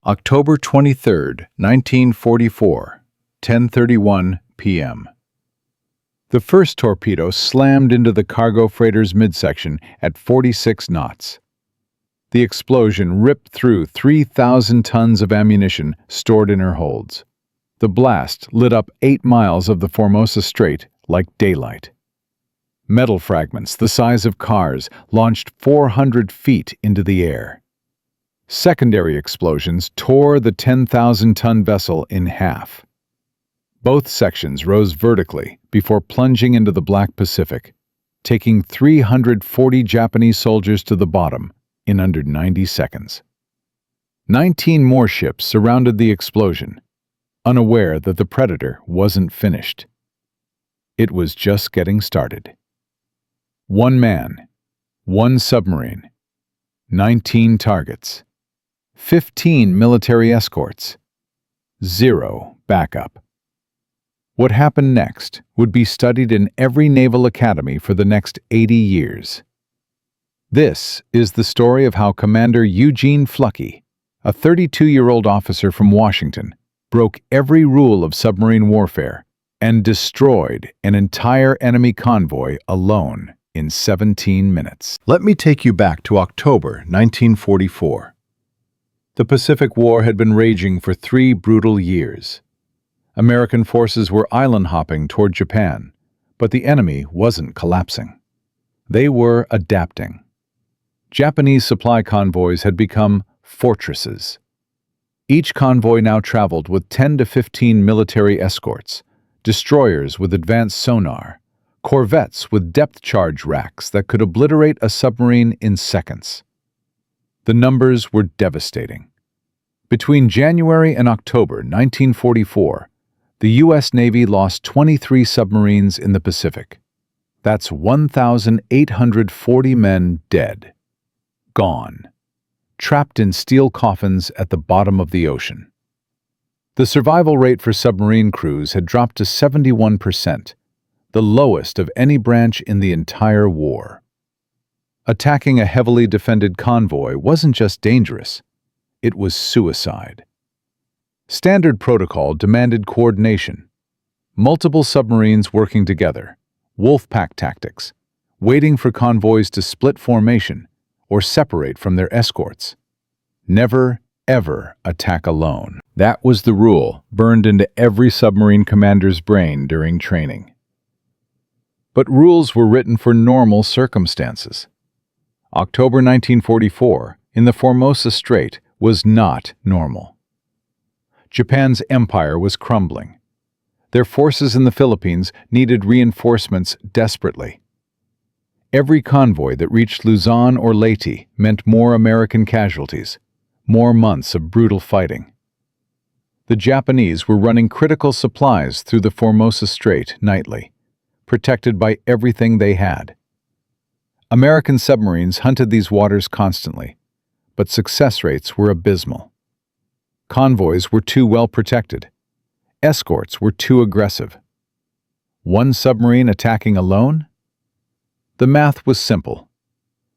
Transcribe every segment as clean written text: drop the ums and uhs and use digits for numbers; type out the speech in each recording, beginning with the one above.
October 23, 1944, 10:31 p.m. The first torpedo slammed into the cargo freighter's midsection at 46 knots. The explosion ripped through 3,000 tons of ammunition stored in her holds. The blast lit up 8 miles of the Formosa Strait like daylight. Metal fragments the size of cars launched 400 feet into the air. Secondary explosions tore the 10,000-ton vessel in half. Both sections rose vertically before plunging into the Black Pacific, taking 340 Japanese soldiers to the bottom in under 90 seconds. 19 more ships surrounded the explosion, unaware that the Predator wasn't finished. It was just getting started. 1 man, 1 submarine, 19 targets, 15 military escorts, 0 backup. What happened next would be studied in every naval academy for the next 80 years. This is the story of how Commander Eugene Fluckey, a 32-year-old officer from Washington, broke every rule of submarine warfare and destroyed an entire enemy convoy alone in 17 minutes. Let me take you back to October 1944. The Pacific War had been raging for 3 brutal years. American forces were island-hopping toward Japan, but the enemy wasn't collapsing. They were adapting. Japanese supply convoys had become fortresses. Each convoy now traveled with 10 to 15 military escorts, destroyers with advanced sonar, corvettes with depth charge racks that could obliterate a submarine in seconds. The numbers were devastating. Between January and October 1944, the U.S. Navy lost 23 submarines in the Pacific. That's 1,840 men dead, gone, trapped in steel coffins at the bottom of the ocean. The survival rate for submarine crews had dropped to 71%, the lowest of any branch in the entire war. Attacking a heavily defended convoy wasn't just dangerous, it was suicide. Standard protocol demanded coordination. Multiple submarines working together, wolf-pack tactics, waiting for convoys to split formation or separate from their escorts. Never, ever attack alone. That was the rule burned into every submarine commander's brain during training. But rules were written for normal circumstances. October 1944, in the Formosa Strait, was not normal. Japan's empire was crumbling. Their forces in the Philippines needed reinforcements desperately. Every convoy that reached Luzon or Leyte meant more American casualties, more months of brutal fighting. The Japanese were running critical supplies through the Formosa Strait nightly, protected by everything they had. American submarines hunted these waters constantly, but success rates were abysmal. Convoys were too well protected. Escorts were too aggressive. 1 submarine attacking alone? The math was simple.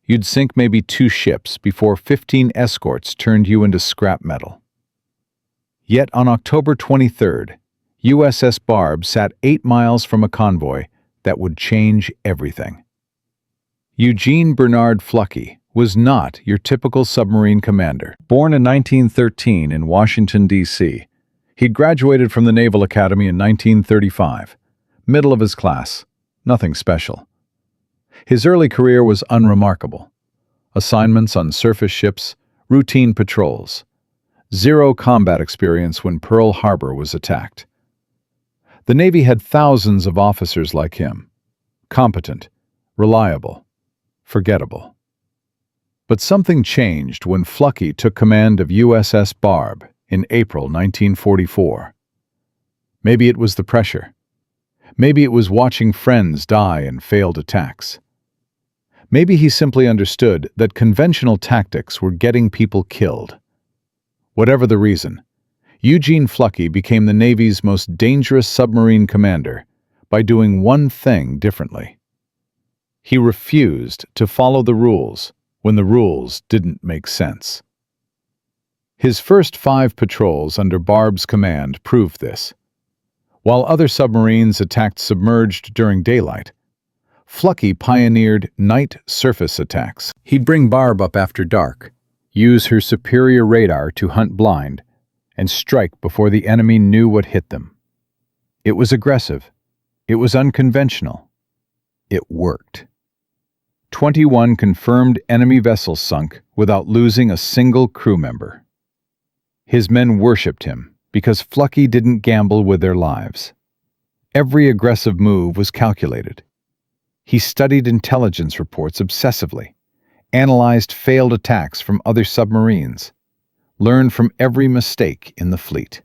You'd sink maybe 2 ships before 15 escorts turned you into scrap metal. Yet on October 23rd, USS Barb sat 8 miles from a convoy that would change everything. Eugene Bernard Fluckey was not your typical submarine commander. Born in 1913 in Washington, D.C., he'd graduated from the Naval Academy in 1935, middle of his class, nothing special. His early career was unremarkable. Assignments on surface ships, routine patrols. 0 combat experience when Pearl Harbor was attacked. The Navy had thousands of officers like him. Competent, reliable, forgettable. But something changed when Fluckey took command of USS Barb in April 1944. Maybe it was the pressure. Maybe it was watching friends die in failed attacks. Maybe he simply understood that conventional tactics were getting people killed. Whatever the reason, Eugene Fluckey became the Navy's most dangerous submarine commander by doing one thing differently. He refused to follow the rules when the rules didn't make sense. His first 5 patrols under Barb's command proved this. While other submarines attacked submerged during daylight, Fluckey pioneered night surface attacks. He'd bring Barb up after dark, use her superior radar to hunt blind, and strike before the enemy knew what hit them. It was aggressive. It was unconventional. It worked. 21 confirmed enemy vessels sunk without losing a single crew member. His men worshipped him because Fluckey didn't gamble with their lives. Every aggressive move was calculated. He studied intelligence reports obsessively, analyzed failed attacks from other submarines, learned from every mistake in the fleet.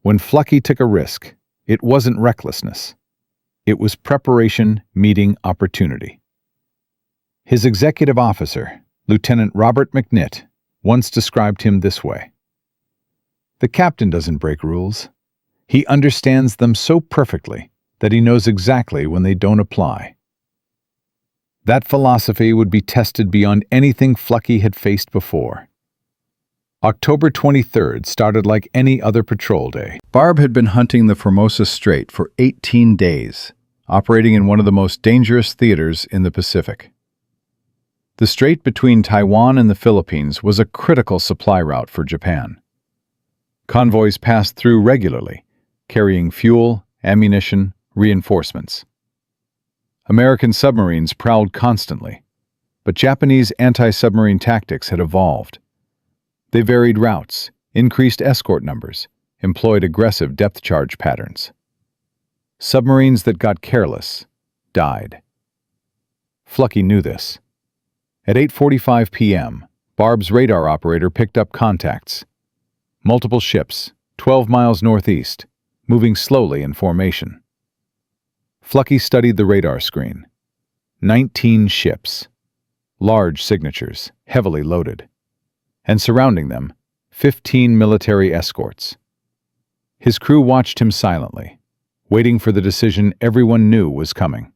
When Fluckey took a risk, it wasn't recklessness. It was preparation meeting opportunity. His executive officer, Lieutenant Robert McNitt, once described him this way: "The captain doesn't break rules. He understands them so perfectly that he knows exactly when they don't apply." That philosophy would be tested beyond anything Fluckey had faced before. October 23rd started like any other patrol day. Barb had been hunting the Formosa Strait for 18 days, operating in one of the most dangerous theaters in the Pacific. The strait between Taiwan and the Philippines was a critical supply route for Japan. Convoys passed through regularly, carrying fuel, ammunition, reinforcements. American submarines prowled constantly, but Japanese anti-submarine tactics had evolved. They varied routes, increased escort numbers, employed aggressive depth charge patterns. Submarines that got careless died. Fluckey knew this. At 8:45 p.m., Barb's radar operator picked up contacts. Multiple ships, 12 miles northeast, moving slowly in formation. Fluckey studied the radar screen. 19 ships. Large signatures, heavily loaded. And surrounding them, 15 military escorts. His crew watched him silently, waiting for the decision everyone knew was coming.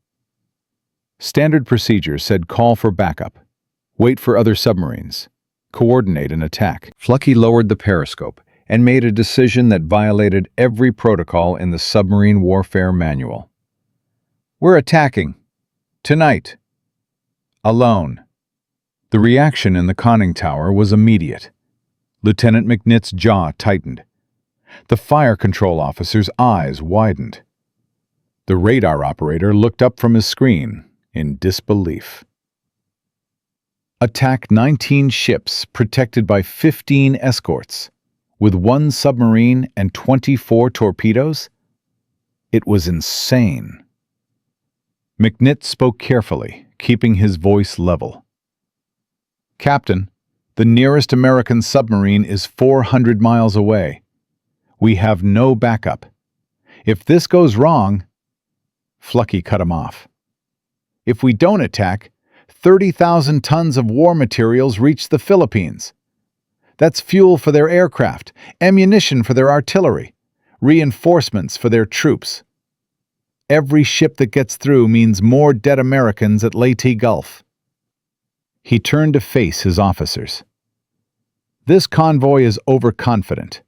Standard procedure said call for backup, wait for other submarines, coordinate an attack. Fluckey lowered the periscope and made a decision that violated every protocol in the submarine warfare manual. "We're attacking. Tonight. Alone." The reaction in the conning tower was immediate. Lieutenant McNitt's jaw tightened. The fire control officer's eyes widened. The radar operator looked up from his screen in disbelief. Attack 19 ships protected by 15 escorts, with 1 submarine and 24 torpedoes? It was insane. McNitt spoke carefully, keeping his voice level. "Captain, the nearest American submarine is 400 miles away. We have no backup. If this goes wrong..." Fluckey cut him off. "If we don't attack, 30,000 tons of war materials reach the Philippines. That's fuel for their aircraft, ammunition for their artillery, reinforcements for their troops. Every ship that gets through means more dead Americans at Leyte Gulf." He turned to face his officers. "This convoy is overconfident.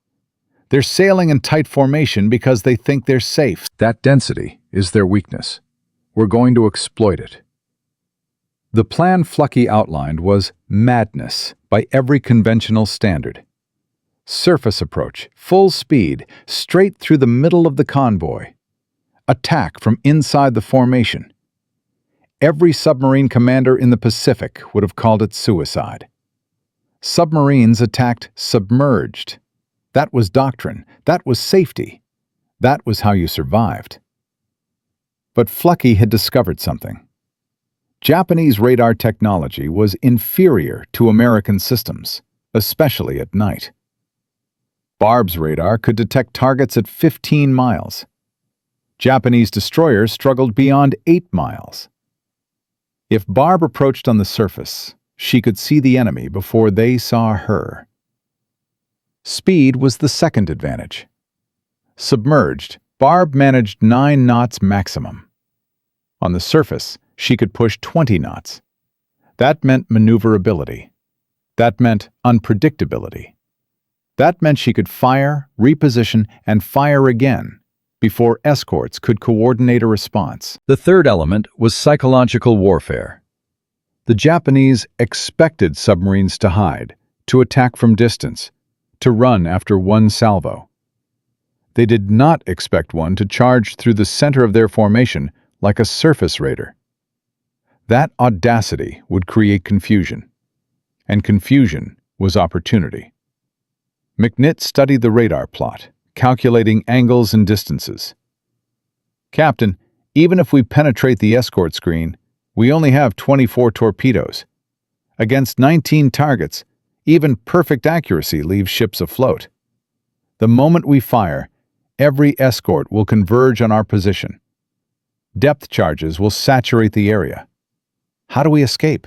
They're sailing in tight formation because they think they're safe. That density is their weakness. We're going to exploit it." The plan Fluckey outlined was madness by every conventional standard. Surface approach, full speed, straight through the middle of the convoy. Attack from inside the formation. Every submarine commander in the Pacific would have called it suicide. Submarines attacked submerged. That was doctrine. That was safety. That was how you survived. But Fluckey had discovered something. Japanese radar technology was inferior to American systems, especially at night. Barb's radar could detect targets at 15 miles. Japanese destroyers struggled beyond 8 miles. If Barb approached on the surface, she could see the enemy before they saw her. Speed was the second advantage. Submerged, Barb managed 9 knots maximum. On the surface, she could push 20 knots. That meant maneuverability. That meant unpredictability. That meant she could fire, reposition, and fire again before escorts could coordinate a response. The third element was psychological warfare. The Japanese expected submarines to hide, to attack from distance, to run after one salvo. They did not expect one to charge through the center of their formation like a surface raider. That audacity would create confusion, and confusion was opportunity. McNitt studied the radar plot, calculating angles and distances. "Captain, even if we penetrate the escort screen, we only have 24 torpedoes. Against 19 targets, even perfect accuracy leaves ships afloat. The moment we fire, every escort will converge on our position. Depth charges will saturate the area. How do we escape?"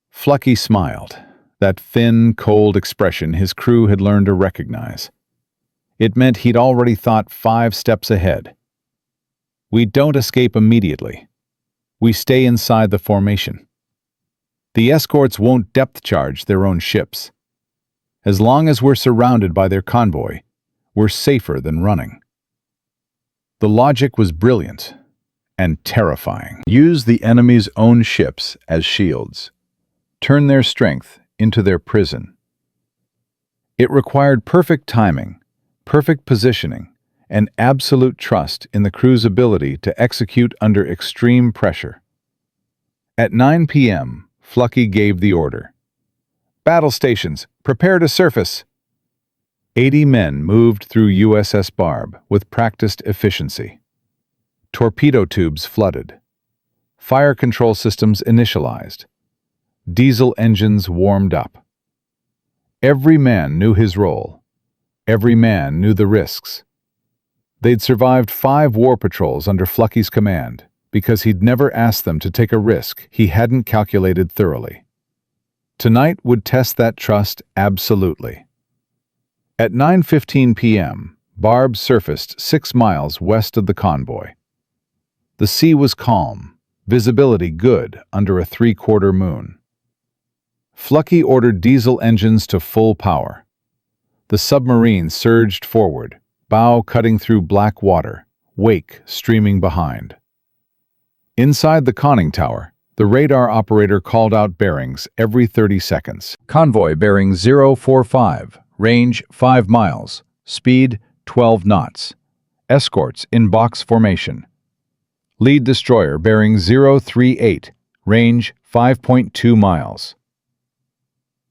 Fluckey smiled, that thin, cold expression his crew had learned to recognize. It meant he'd already thought 5 steps ahead. "We don't escape immediately. We stay inside the formation. The escorts won't depth charge their own ships. As long as we're surrounded by their convoy, we're safer than running." The logic was brilliant and terrifying. Use the enemy's own ships as shields. Turn their strength into their prison. It required perfect timing, perfect positioning, and absolute trust in the crew's ability to execute under extreme pressure. At 9 p.m., Fluckey gave the order. "Battle stations, prepare to surface." 80 men moved through USS Barb with practiced efficiency. Torpedo tubes flooded. Fire control systems initialized. Diesel engines warmed up. Every man knew his role. Every man knew the risks. They'd survived 5 war patrols under Fluckey's command because he'd never asked them to take a risk he hadn't calculated thoroughly. Tonight would test that trust absolutely. At 9:15 p.m., Barb surfaced 6 miles west of the convoy. The sea was calm, visibility good under a 3/4 moon. Fluckey ordered diesel engines to full power. The submarine surged forward, bow cutting through black water, wake streaming behind. Inside the conning tower, the radar operator called out bearings every 30 seconds. "Convoy bearing 045, range 5 miles, speed 12 knots. Escorts in box formation. Lead destroyer bearing 038, range 5.2 miles.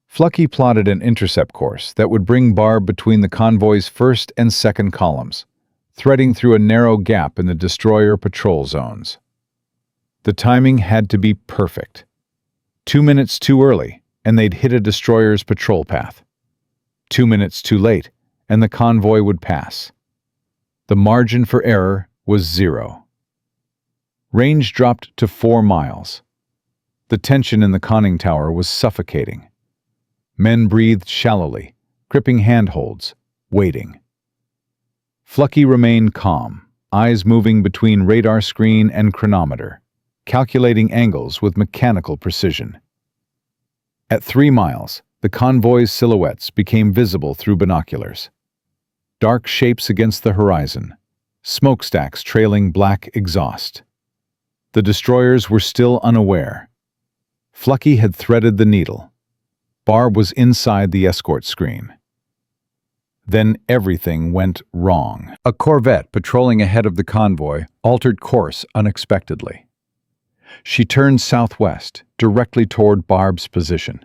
Fluckey plotted an intercept course that would bring Barb between the convoy's first and second columns, threading through a narrow gap in the destroyer patrol zones. The timing had to be perfect. 2 minutes too early, and they'd hit a destroyer's patrol path. 2 minutes too late, and the convoy would pass. The margin for error was 0. Range dropped to 4 miles. The tension in the conning tower was suffocating. Men breathed shallowly, gripping handholds, waiting. Fluckey remained calm, eyes moving between radar screen and chronometer, calculating angles with mechanical precision. At 3 miles, the convoy's silhouettes became visible through binoculars. Dark shapes against the horizon, smokestacks trailing black exhaust. The destroyers were still unaware. Fluckey had threaded the needle. Barb was inside the escort screen. Then everything went wrong. A corvette patrolling ahead of the convoy altered course unexpectedly. She turned southwest, directly toward Barb's position.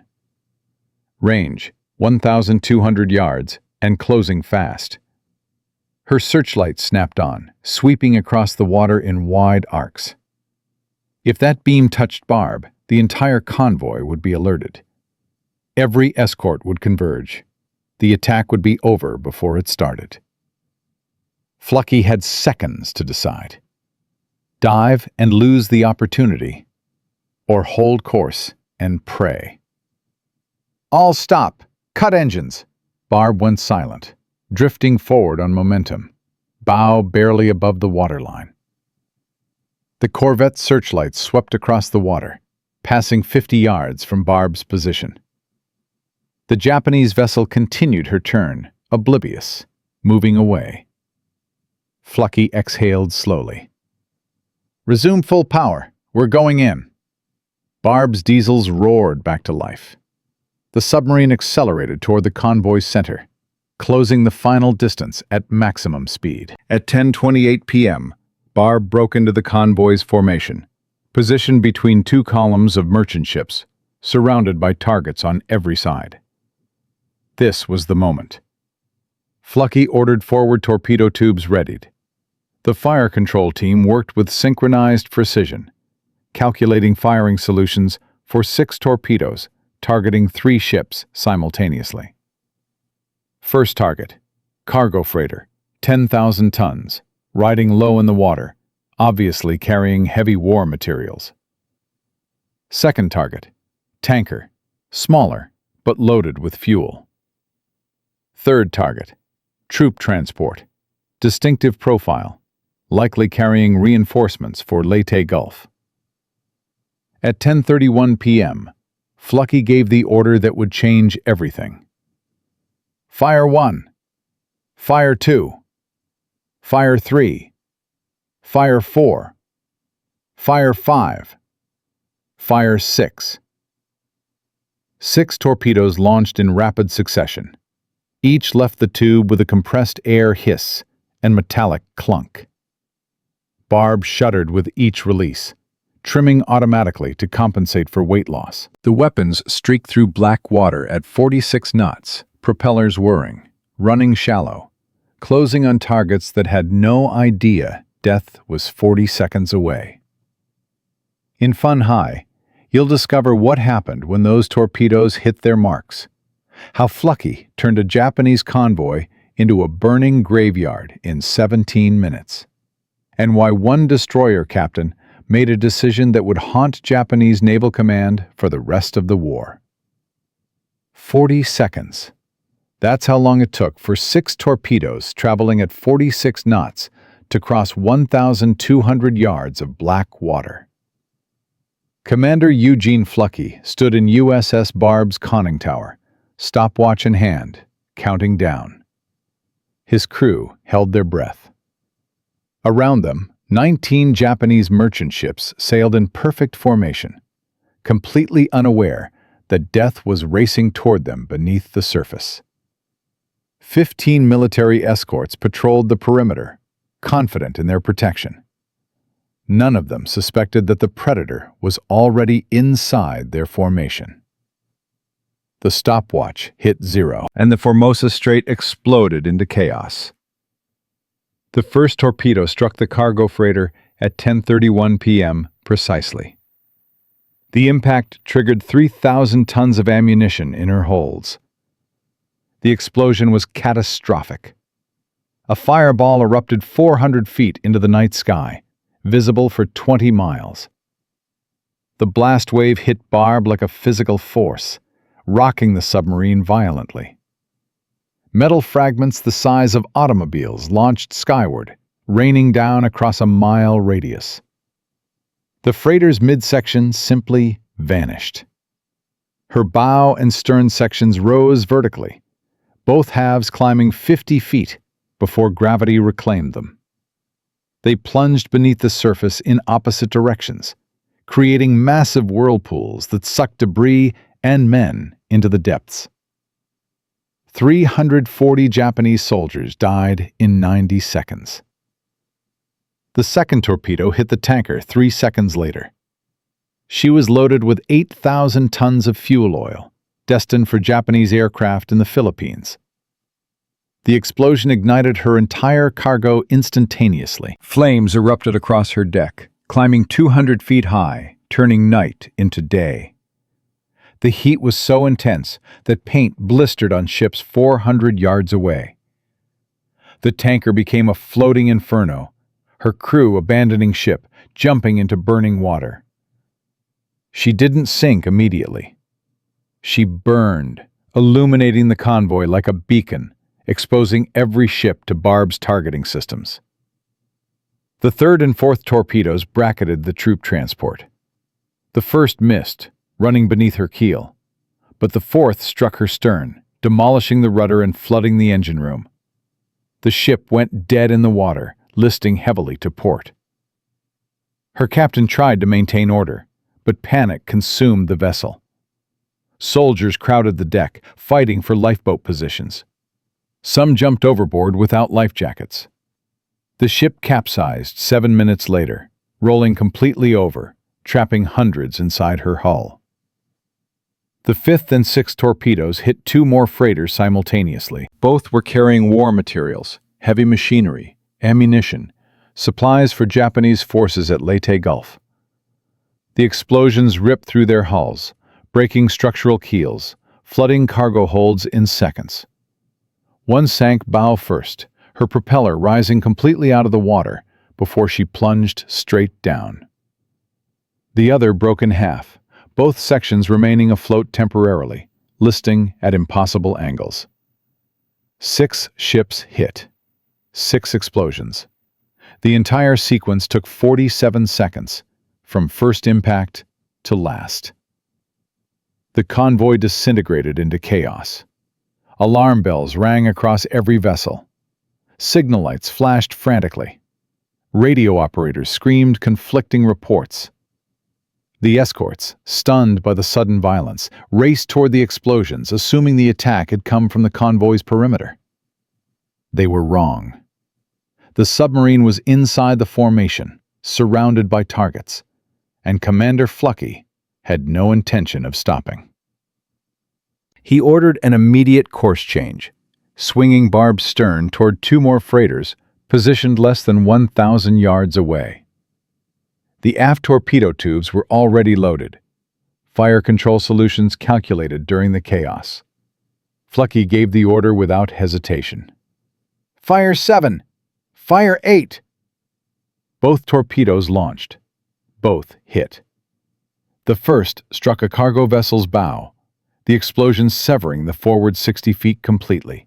Range, 1,200 yards, and closing fast. Her searchlight snapped on, sweeping across the water in wide arcs. If that beam touched Barb, the entire convoy would be alerted. Every escort would converge. The attack would be over before it started. Fluckey had seconds to decide. Dive and lose the opportunity, or hold course and pray. "All stop! Cut engines!" Barb went silent, drifting forward on momentum, bow barely above the waterline. The corvette's searchlights swept across the water, passing 50 yards from Barb's position. The Japanese vessel continued her turn, oblivious, moving away. Fluckey exhaled slowly. "Resume full power. We're going in." Barb's diesels roared back to life. The submarine accelerated toward the convoy's center, closing the final distance at maximum speed. At 10:28 p.m., Barb broke into the convoy's formation, positioned between two columns of merchant ships, surrounded by targets on every side. This was the moment. Fluckey ordered forward torpedo tubes readied. The fire control team worked with synchronized precision, calculating firing solutions for 6 torpedoes targeting 3 ships simultaneously. First target, cargo freighter, 10,000 tons, riding low in the water, obviously carrying heavy war materials. Second target, tanker, smaller but loaded with fuel. Third target, troop transport, distinctive profile, likely carrying reinforcements for Leyte Gulf. At 10:31 p.m., Fluckey gave the order that would change everything. Fire 1, Fire 2, Fire 3, Fire 4, Fire 5, Fire 6. 6 torpedoes launched in rapid succession. Each left the tube with a compressed air hiss and metallic clunk. Barb shuddered with each release, trimming automatically to compensate for weight loss. The weapons streaked through black water at 46 knots, propellers whirring, running shallow, closing on targets that had no idea death was 40 seconds away. In Fun High, you'll discover what happened when those torpedoes hit their marks, how Fluckey turned a Japanese convoy into a burning graveyard in 17 minutes, and why one destroyer captain made a decision that would haunt Japanese Naval Command for the rest of the war. 40 seconds. That's how long it took for 6 torpedoes traveling at 46 knots to cross 1,200 yards of black water. Commander Eugene Fluckey stood in USS Barb's conning tower, stopwatch in hand, counting down. His crew held their breath. Around them, 19 Japanese merchant ships sailed in perfect formation, completely unaware that death was racing toward them beneath the surface. 15 military escorts patrolled the perimeter, confident in their protection. None of them suspected that the predator was already inside their formation. The stopwatch hit 0, and the Formosa Strait exploded into chaos. The first torpedo struck the cargo freighter at 10:31 p.m. precisely. The impact triggered 3,000 tons of ammunition in her holds. The explosion was catastrophic. A fireball erupted 400 feet into the night sky, visible for 20 miles. The blast wave hit Barb like a physical force, rocking the submarine violently. Metal fragments the size of automobiles launched skyward, raining down across a mile radius. The freighter's midsection simply vanished. Her bow and stern sections rose vertically, both halves climbing 50 feet before gravity reclaimed them. They plunged beneath the surface in opposite directions, creating massive whirlpools that sucked debris and men into the depths. 340 Japanese soldiers died in 90 seconds. The second torpedo hit the tanker 3 seconds later. She was loaded with 8,000 tons of fuel oil, destined for Japanese aircraft in the Philippines. The explosion ignited her entire cargo instantaneously. Flames erupted across her deck, climbing 200 feet high, turning night into day. The heat was so intense that paint blistered on ships 400 yards away. The tanker became a floating inferno, her crew abandoning ship, jumping into burning water. She didn't sink immediately. She burned, illuminating the convoy like a beacon, exposing every ship to Barb's targeting systems. The third and fourth torpedoes bracketed the troop transport. The first missed, running beneath her keel, but the fourth struck her stern, demolishing the rudder and flooding the engine room. The ship went dead in the water, listing heavily to port. Her captain tried to maintain order, but panic consumed the vessel. Soldiers crowded the deck, fighting for lifeboat positions. Some jumped overboard without life jackets. The ship capsized 7 minutes later, rolling completely over, trapping hundreds inside her hull. The fifth and sixth torpedoes hit 2 more freighters simultaneously. Both were carrying war materials, heavy machinery, ammunition, supplies for Japanese forces at Leyte Gulf. The explosions ripped through their hulls, breaking structural keels, flooding cargo holds in seconds. One sank bow first, her propeller rising completely out of the water before she plunged straight down. The other broke in half, both sections remaining afloat temporarily, listing at impossible angles. 6 ships hit. 6 explosions. The entire sequence took 47 seconds, from first impact to last. The convoy disintegrated into chaos. Alarm bells rang across every vessel. Signal lights flashed frantically. Radio operators screamed conflicting reports. The escorts, stunned by the sudden violence, raced toward the explosions, assuming the attack had come from the convoy's perimeter. They were wrong. The submarine was inside the formation, surrounded by targets, and Commander Fluckey had no intention of stopping. He ordered an immediate course change, swinging Barb's stern toward 2 more freighters positioned less than 1,000 yards away. The aft torpedo tubes were already loaded, fire control solutions calculated during the chaos. Fluckey gave the order without hesitation. "Fire 7! Fire 8!" Both torpedoes launched. Both hit. The first struck a cargo vessel's bow, the explosion severing the forward 60 feet completely.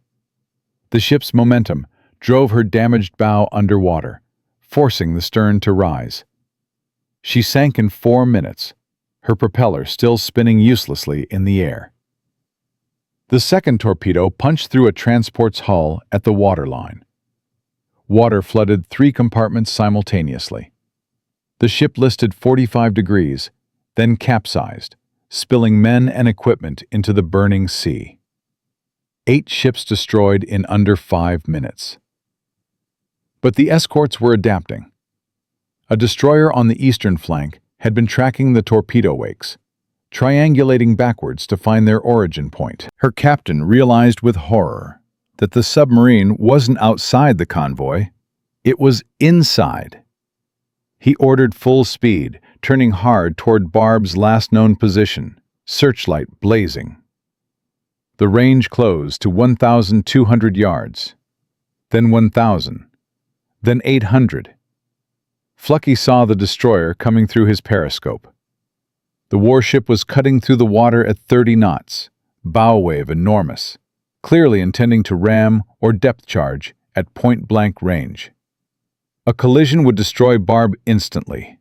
The ship's momentum drove her damaged bow underwater, forcing the stern to rise. She sank in 4 minutes, her propeller still spinning uselessly in the air. The second torpedo punched through a transport's hull at the waterline. Water flooded 3 compartments simultaneously. The ship listed 45 degrees, then capsized, spilling men and equipment into the burning sea. 8 ships destroyed in under 5 minutes. But the escorts were adapting. A destroyer on the eastern flank had been tracking the torpedo wakes, triangulating backwards to find their origin point. Her captain realized with horror that the submarine wasn't outside the convoy, it was inside. He ordered full speed, turning hard toward Barb's last known position, searchlight blazing. The range closed to 1,200 yards, then 1,000, then 800. Fluckey saw the destroyer coming through his periscope. The warship was cutting through the water at 30 knots, bow wave enormous, clearly intending to ram or depth charge at point-blank range. A collision would destroy Barb instantly.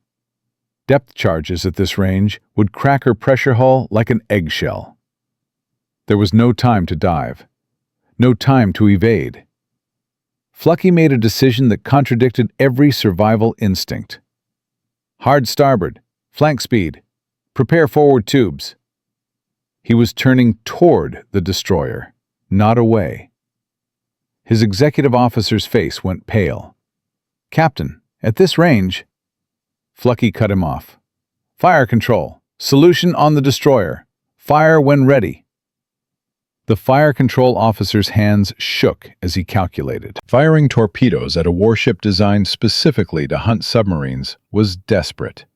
Depth charges at this range would crack her pressure hull like an eggshell. There was no time to dive, no time to evade. Fluckey made a decision that contradicted every survival instinct. Hard starboard, flank speed, prepare forward tubes. He was turning toward the destroyer, not away. His executive officer's face went pale. "Captain, at this range..." Fluckey cut him off. "Fire control. Solution on the destroyer. Fire when ready." The fire control officer's hands shook as he calculated. Firing torpedoes at a warship designed specifically to hunt submarines was desperate.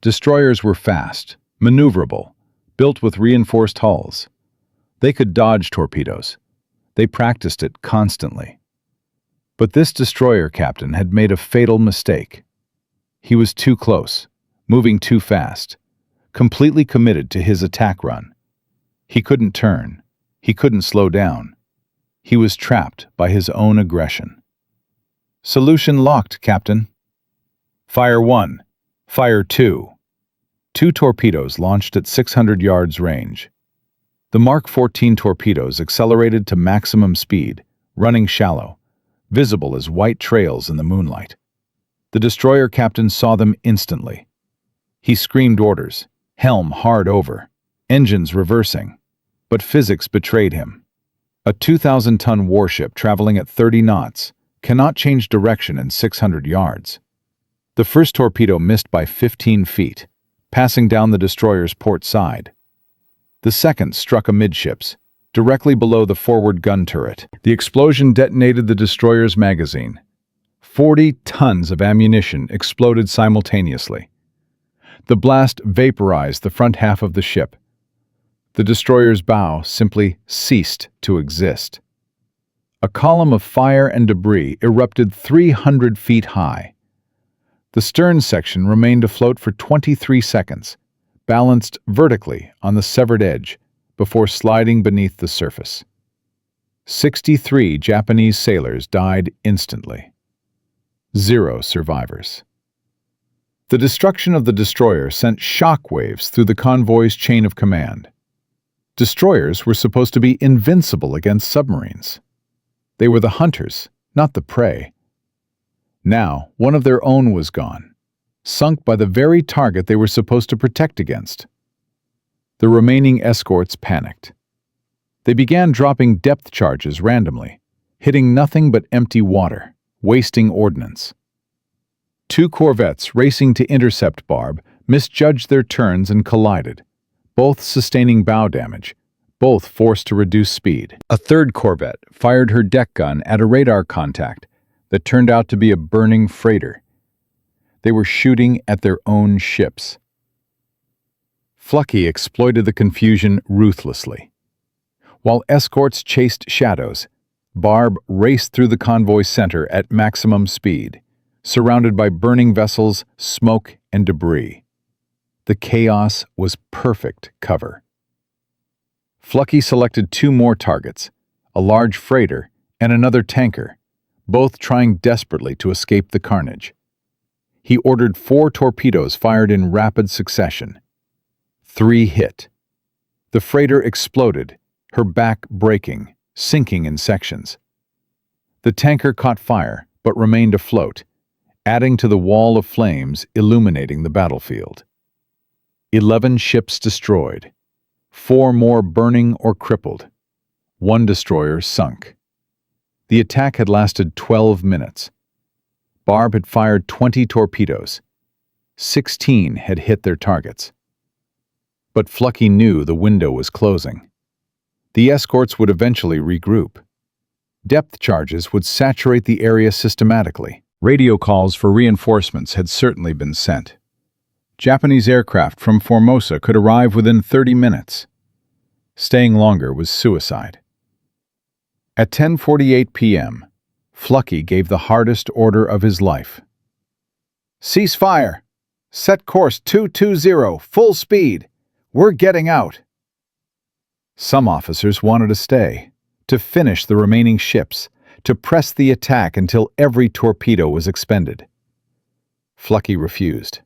Destroyers were fast, maneuverable, built with reinforced hulls. They could dodge torpedoes. They practiced it constantly. But this destroyer captain had made a fatal mistake. He was too close, moving too fast, completely committed to his attack run. He couldn't turn. He couldn't slow down. He was trapped by his own aggression. "Solution locked, Captain." "Fire 1. Fire 2." 2 torpedoes launched at 600 yards range. The Mark 14 torpedoes accelerated to maximum speed, running shallow, visible as white trails in the moonlight. The destroyer captain saw them instantly. He screamed orders, helm hard over, engines reversing, but physics betrayed him. A 2,000-ton warship traveling at 30 knots cannot change direction in 600 yards. The first torpedo missed by 15 feet, passing down the destroyer's port side. The second struck amidships, directly below the forward gun turret. The explosion detonated the destroyer's magazine. 40 tons of ammunition exploded simultaneously. The blast vaporized the front half of the ship. The destroyer's bow simply ceased to exist. A column of fire and debris erupted 300 feet high. The stern section remained afloat for 23 seconds, balanced vertically on the severed edge before sliding beneath the surface. 63 Japanese sailors died instantly. 0 survivors. The destruction of the destroyer sent shockwaves through the convoy's chain of command. Destroyers were supposed to be invincible against submarines. They were the hunters, not the prey. Now, one of their own was gone, sunk by the very target they were supposed to protect against. The remaining escorts panicked. They began dropping depth charges randomly, hitting nothing but empty water, wasting ordnance. 2 corvettes racing to intercept Barb misjudged their turns and collided, both sustaining bow damage, both forced to reduce speed. A third corvette fired her deck gun at a radar contact that turned out to be a burning freighter. They were shooting at their own ships. Fluckey exploited the confusion ruthlessly. While escorts chased shadows, Barb raced through the convoy center at maximum speed, surrounded by burning vessels, smoke, and debris. The chaos was perfect cover. Fluckey selected 2 more targets, a large freighter and another tanker, both trying desperately to escape the carnage. He ordered 4 torpedoes fired in rapid succession. 3 hit. The freighter exploded, her back breaking, sinking in sections. The tanker caught fire, but remained afloat, adding to the wall of flames illuminating the battlefield. 11 ships destroyed, 4 more burning or crippled. 1 destroyer sunk. The attack had lasted 12 minutes. Barb had fired 20 torpedoes. 16 had hit their targets. But Fluckey knew the window was closing. The escorts would eventually regroup. Depth charges would saturate the area systematically. Radio calls for reinforcements had certainly been sent. Japanese aircraft from Formosa could arrive within 30 minutes. Staying longer was suicide. At 10:48 p.m., Fluckey gave the hardest order of his life. "Cease fire! Set course 220, full speed! We're getting out!" Some officers wanted to stay, to finish the remaining ships, to press the attack until every torpedo was expended. Fluckey refused.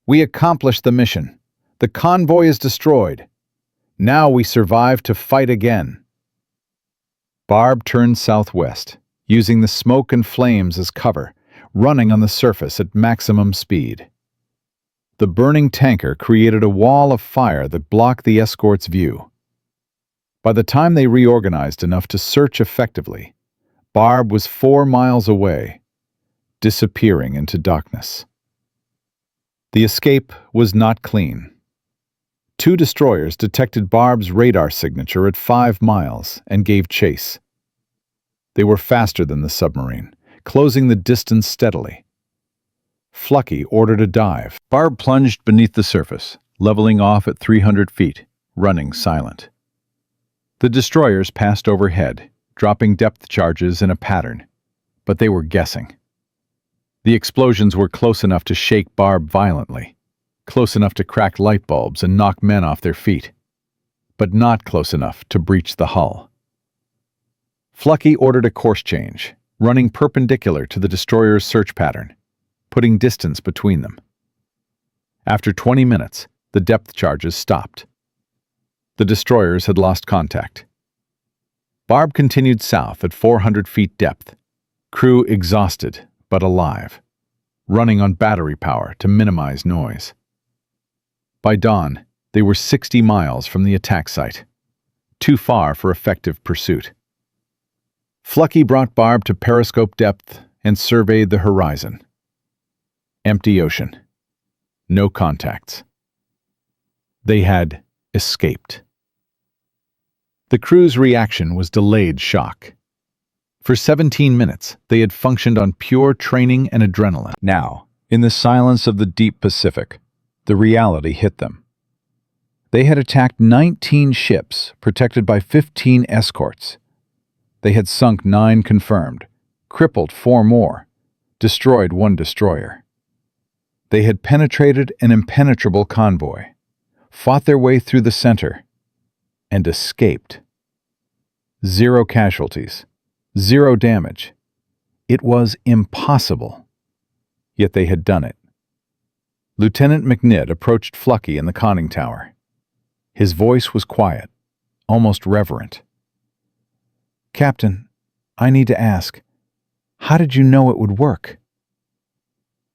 "We accomplished the mission. The convoy is destroyed. Now we survive to fight again." Barb turned southwest, using the smoke and flames as cover, running on the surface at maximum speed. The burning tanker created a wall of fire that blocked the escort's view. By the time they reorganized enough to search effectively, Barb was 4 miles away, disappearing into darkness. The escape was not clean. 2 destroyers detected Barb's radar signature at 5 miles and gave chase. They were faster than the submarine, closing the distance steadily. Fluckey ordered a dive. Barb plunged beneath the surface, leveling off at 300 feet, running silent. The destroyers passed overhead, dropping depth charges in a pattern, but they were guessing. The explosions were close enough to shake Barb violently, close enough to crack light bulbs and knock men off their feet, but not close enough to breach the hull. Fluckey ordered a course change, running perpendicular to the destroyer's search pattern, putting distance between them. After 20 minutes, the depth charges stopped. The destroyers had lost contact. Barb continued south at 400 feet depth, crew exhausted but alive, running on battery power to minimize noise. By dawn, they were 60 miles from the attack site, too far for effective pursuit. Fluckey brought Barb to periscope depth and surveyed the horizon. Empty ocean. No contacts. They had escaped. The crew's reaction was delayed shock. For 17 minutes, they had functioned on pure training and adrenaline. Now, in the silence of the deep Pacific, the reality hit them. They had attacked 19 ships, protected by 15 escorts. They had sunk 9 confirmed, crippled 4 more, destroyed 1 destroyer. They had penetrated an impenetrable convoy, fought their way through the center, and escaped. 0 casualties, 0 damage. It was impossible. Yet they had done it. Lieutenant McNidd approached Fluckey in the conning tower. His voice was quiet, almost reverent. "Captain, I need to ask, how did you know it would work?"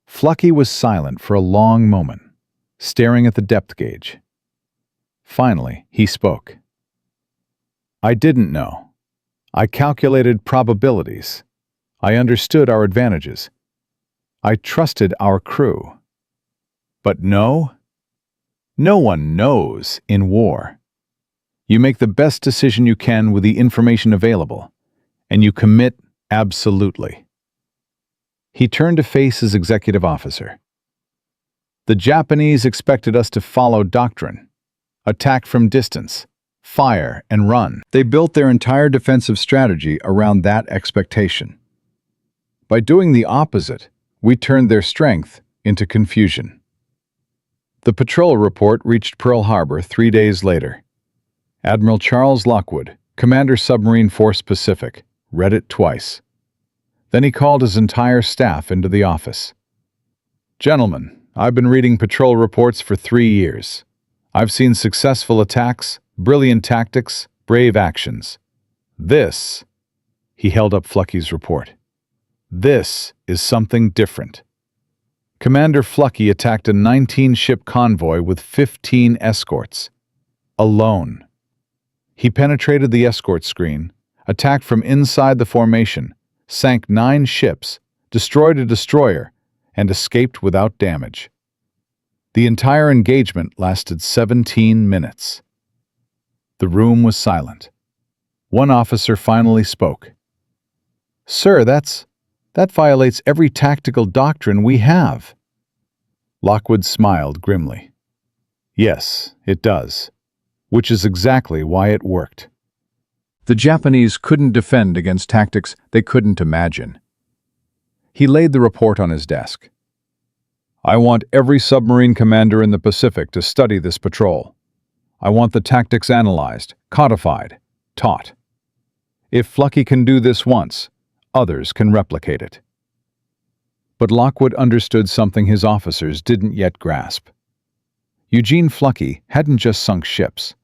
Fluckey was silent for a long moment, staring at the depth gauge. Finally, he spoke. "I didn't know. I calculated probabilities. I understood our advantages. I trusted our crew. But no one knows in war. You make the best decision you can with the information available, and you commit absolutely." He turned to face his executive officer. "The Japanese expected us to follow doctrine, attack from distance, fire and run." They built their entire defensive strategy around that expectation. By doing the opposite, we turned their strength into confusion. The patrol report reached Pearl Harbor 3 days later. Admiral Charles Lockwood, Commander Submarine Force Pacific, read it twice. Then he called his entire staff into the office. "Gentlemen, I've been reading patrol reports for 3 years. I've seen successful attacks, brilliant tactics, brave actions. This," he held up Fluckey's report, "this is something different." Commander Fluckey attacked a 19-ship convoy with 15 escorts. Alone. He penetrated the escort screen, attacked from inside the formation, sank 9 ships, destroyed a destroyer, and escaped without damage. The entire engagement lasted 17 minutes. The room was silent. One officer finally spoke. "Sir, that violates every tactical doctrine we have." Lockwood smiled grimly. "Yes, it does, which is exactly why it worked." The Japanese couldn't defend against tactics they couldn't imagine. He laid the report on his desk. "I want every submarine commander in the Pacific to study this patrol. I want the tactics analyzed, codified, taught. If Fluckey can do this once, others can replicate it." But Lockwood understood something his officers didn't yet grasp. Eugene Fluckey hadn't just sunk ships.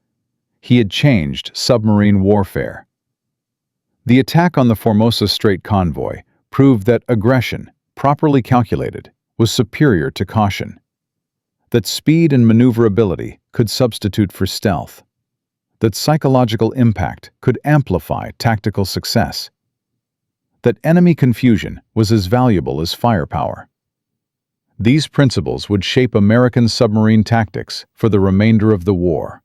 He had changed submarine warfare. The attack on the Formosa Strait convoy proved that aggression, properly calculated, was superior to caution. That speed and maneuverability could substitute for stealth. That psychological impact could amplify tactical success. That enemy confusion was as valuable as firepower. These principles would shape American submarine tactics for the remainder of the war.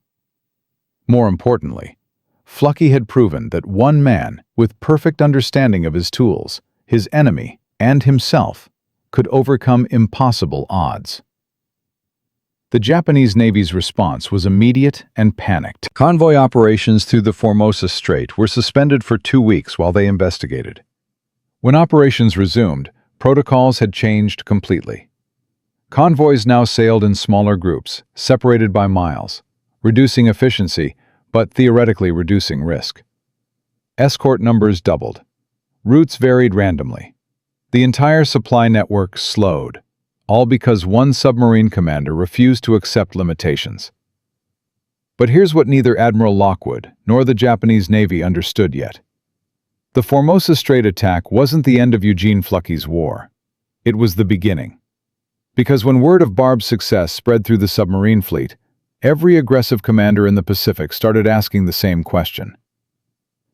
More importantly, Fluckey had proven that one man, with perfect understanding of his tools, his enemy, and himself, could overcome impossible odds. The Japanese Navy's response was immediate and panicked. Convoy operations through the Formosa Strait were suspended for 2 weeks while they investigated. When operations resumed, protocols had changed completely. Convoys now sailed in smaller groups, separated by miles, reducing efficiency, but theoretically reducing risk. Escort numbers doubled. Routes varied randomly. The entire supply network slowed, all because one submarine commander refused to accept limitations. But here's what neither Admiral Lockwood nor the Japanese Navy understood yet. The Formosa Strait attack wasn't the end of Eugene Fluckey's war. It was the beginning. Because when word of Barb's success spread through the submarine fleet, every aggressive commander in the Pacific started asking the same question.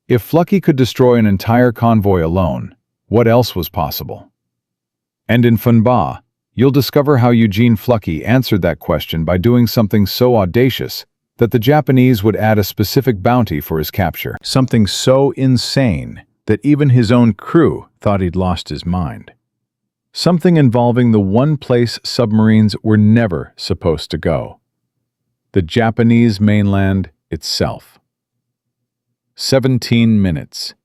If Fluckey could destroy an entire convoy alone, what else was possible? And in Funba, you'll discover how Eugene Fluckey answered that question by doing something so audacious that the Japanese would add a specific bounty for his capture. Something so insane that even his own crew thought he'd lost his mind. Something involving the one place submarines were never supposed to go: the Japanese mainland itself. 17 minutes.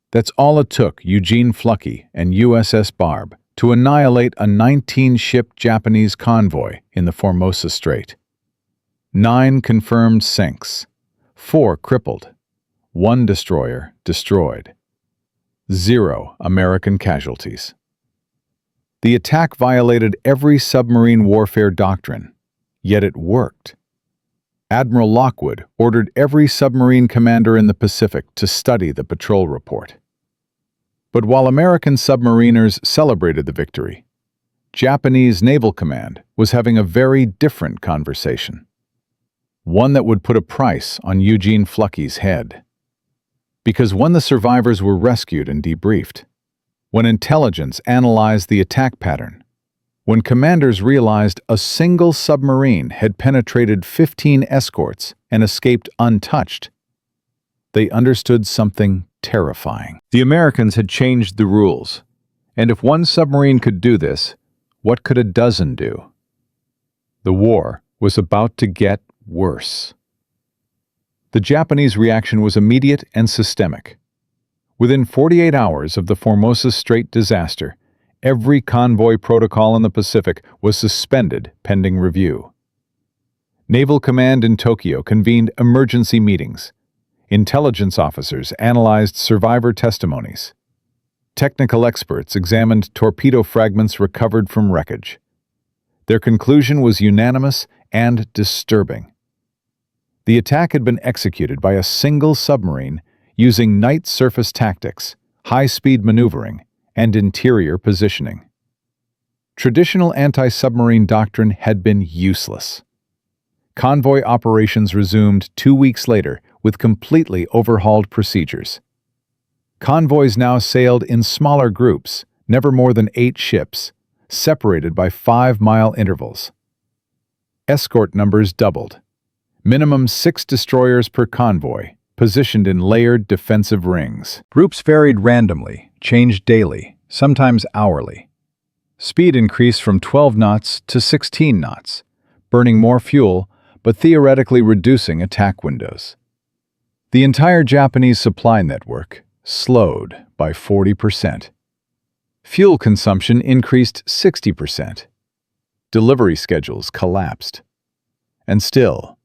That's all it took Eugene Fluckey and USS Barb to annihilate a 19-ship Japanese convoy in the Formosa Strait. 9 confirmed sinks, 4 crippled, 1 destroyer destroyed. 0 American casualties. The attack violated every submarine warfare doctrine, yet it worked. Admiral Lockwood ordered every submarine commander in the Pacific to study the patrol report. But while American submariners celebrated the victory, Japanese Naval Command was having a very different conversation. One that would put a price on Eugene Fluckey's head. Because when the survivors were rescued and debriefed, when intelligence analyzed the attack pattern, when commanders realized a single submarine had penetrated 15 escorts and escaped untouched, they understood something terrifying. The Americans had changed the rules, and if one submarine could do this, what could a dozen do? The war was about to get worse. The Japanese reaction was immediate and systemic. Within 48 hours of the Formosa Strait disaster, every convoy protocol in the Pacific was suspended pending review. Naval Command in Tokyo convened emergency meetings. Intelligence officers analyzed survivor testimonies. Technical experts examined torpedo fragments recovered from wreckage. Their conclusion was unanimous and disturbing. The attack had been executed by a single submarine using night surface tactics, high-speed maneuvering, and interior positioning. Traditional anti-submarine doctrine had been useless. Convoy operations resumed 2 weeks later with completely overhauled procedures. Convoys now sailed in smaller groups, never more than 8 ships, separated by 5-mile intervals. Escort numbers doubled. Minimum 6 destroyers per convoy, positioned in layered defensive rings. Groups varied randomly, changed daily, sometimes hourly. Speed increased from 12 knots to 16 knots, burning more fuel, but theoretically reducing attack windows. The entire Japanese supply network slowed by 40%. Fuel consumption increased 60%. Delivery schedules collapsed. And still,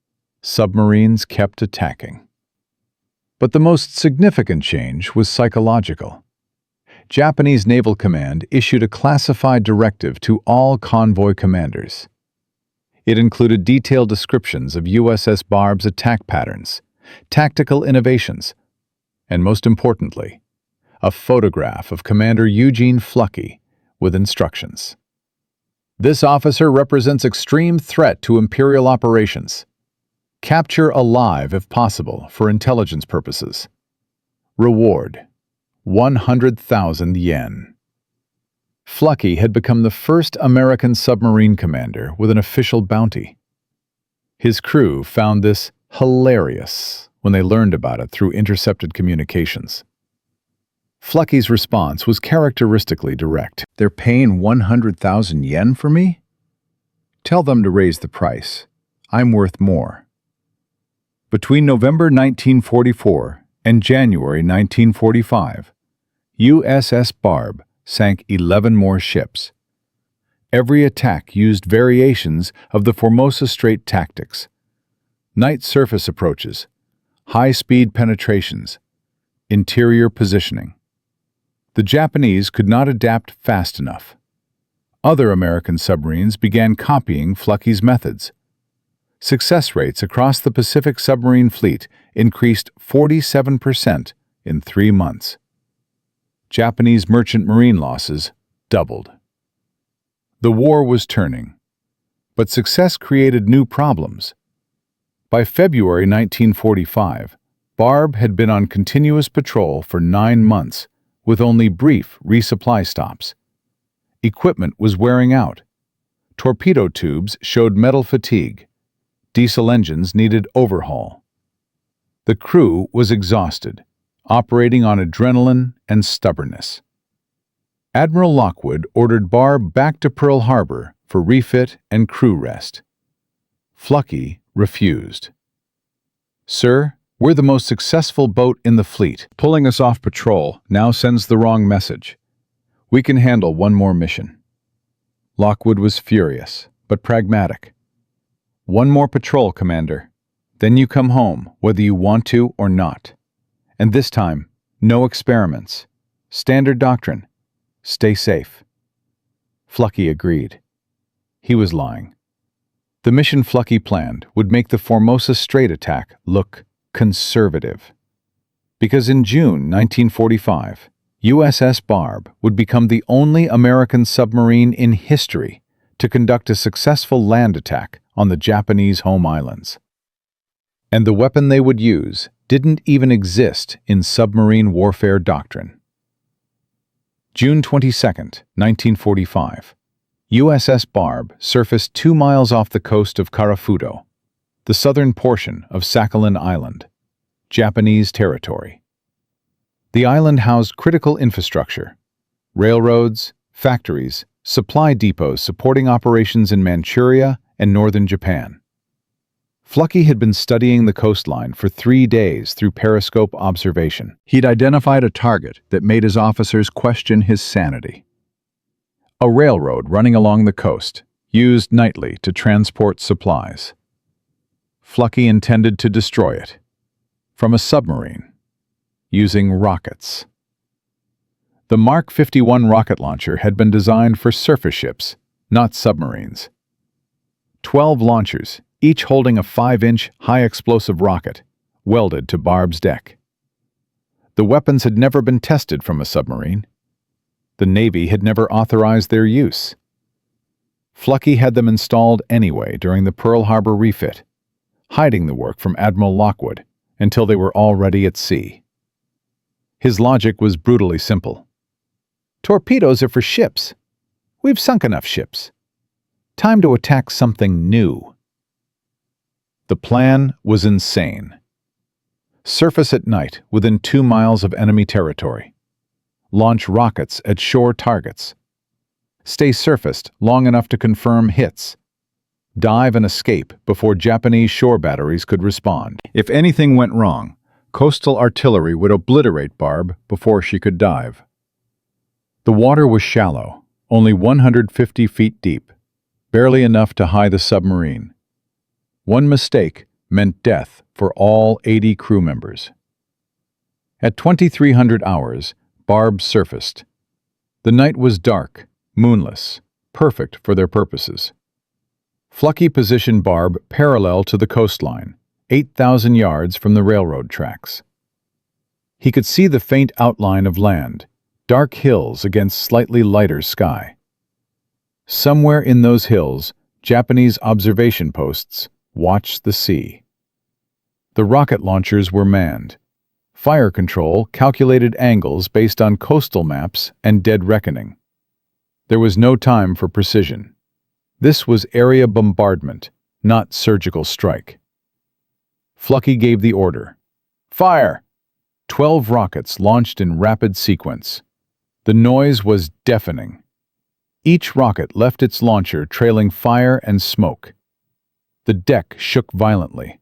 submarines kept attacking. But the most significant change was psychological. Japanese Naval Command issued a classified directive to all convoy commanders. It included detailed descriptions of USS Barb's attack patterns, tactical innovations, and most importantly, a photograph of Commander Eugene Fluckey with instructions. This officer represents extreme threat to Imperial operations. Capture alive if possible for intelligence purposes. Reward: 100,000 yen. Fluckey had become the first American submarine commander with an official bounty. His crew found this hilarious when they learned about it through intercepted communications. Fluckey's response was characteristically direct. "They're paying 100,000 yen for me? Tell them to raise the price. I'm worth more." Between November 1944 and January 1945, USS Barb sank 11 more ships. Every attack used variations of the Formosa Strait tactics: night surface approaches, high-speed penetrations, interior positioning. The Japanese could not adapt fast enough. Other American submarines began copying Fluckey's methods. Success rates across the Pacific submarine fleet increased 47% in 3 months. Japanese merchant marine losses doubled. The war was turning, but success created new problems. By February 1945, Barb had been on continuous patrol for 9 months, with only brief resupply stops. Equipment was wearing out. Torpedo tubes showed metal fatigue. Diesel engines needed overhaul. The crew was exhausted, operating on adrenaline and stubbornness. Admiral Lockwood ordered Barb back to Pearl Harbor for refit and crew rest. Fluckey refused. "Sir, we're the most successful boat in the fleet. Pulling us off patrol now sends the wrong message. We can handle one more mission." Lockwood was furious, but pragmatic. "One more patrol, Commander. Then you come home, whether you want to or not. And this time, no experiments. Standard doctrine. Stay safe." Fluckey agreed. He was lying. The mission Fluckey planned would make the Formosa Strait attack look conservative. Because in June 1945, USS Barb would become the only American submarine in history to conduct a successful land attack on the Japanese home islands. And the weapon they would use didn't even exist in submarine warfare doctrine. June 22, 1945. USS Barb surfaced 2 miles off the coast of Karafuto, the southern portion of Sakhalin Island, Japanese territory. The island housed critical infrastructure: railroads, factories, supply depots supporting operations in Manchuria and northern Japan. Fluckey had been studying the coastline for 3 days through periscope observation. He'd identified a target that made his officers question his sanity. A railroad running along the coast, used nightly to transport supplies. Fluckey intended to destroy it from a submarine, using rockets. The Mark 51 rocket launcher had been designed for surface ships, not submarines. 12 launchers, each holding a 5-inch high-explosive rocket, welded to Barb's deck. The weapons had never been tested from a submarine. The Navy had never authorized their use. Fluckey had them installed anyway during the Pearl Harbor refit, hiding the work from Admiral Lockwood until they were already at sea. His logic was brutally simple. "Torpedoes are for ships. We've sunk enough ships. Time to attack something new." The plan was insane. Surface at night within 2 miles of enemy territory. Launch rockets at shore targets. Stay surfaced long enough to confirm hits. Dive and escape before Japanese shore batteries could respond. If anything went wrong, coastal artillery would obliterate Barb before she could dive. The water was shallow, only 150 feet deep, barely enough to hide the submarine. One mistake meant death for all 80 crew members. At 2300 hours, Barb surfaced. The night was dark, moonless, perfect for their purposes. Fluckey positioned Barb parallel to the coastline, 8,000 yards from the railroad tracks. He could see the faint outline of land, dark hills against slightly lighter sky. Somewhere in those hills, Japanese observation posts watched the sea. The rocket launchers were manned. Fire control calculated angles based on coastal maps and dead reckoning. There was no time for precision. This was area bombardment, not surgical strike. Fluckey gave the order. "Fire!" 12 rockets launched in rapid sequence. The noise was deafening. Each rocket left its launcher trailing fire and smoke. The deck shook violently.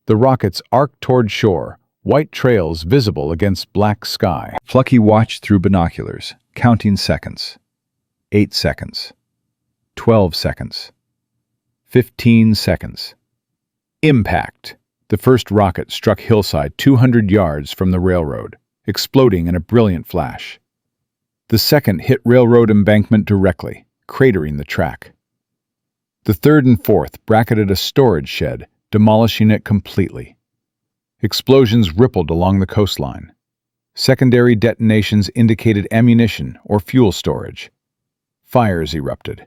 The rockets arced toward shore, white trails visible against black sky. Fluckey watched through binoculars, counting seconds. 8 seconds. 12 seconds. 15 seconds. Impact! The first rocket struck hillside 200 yards from the railroad, exploding in a brilliant flash. The second hit railroad embankment directly, cratering the track. The third and fourth bracketed a storage shed, demolishing it completely. Explosions rippled along the coastline. Secondary detonations indicated ammunition or fuel storage. Fires erupted.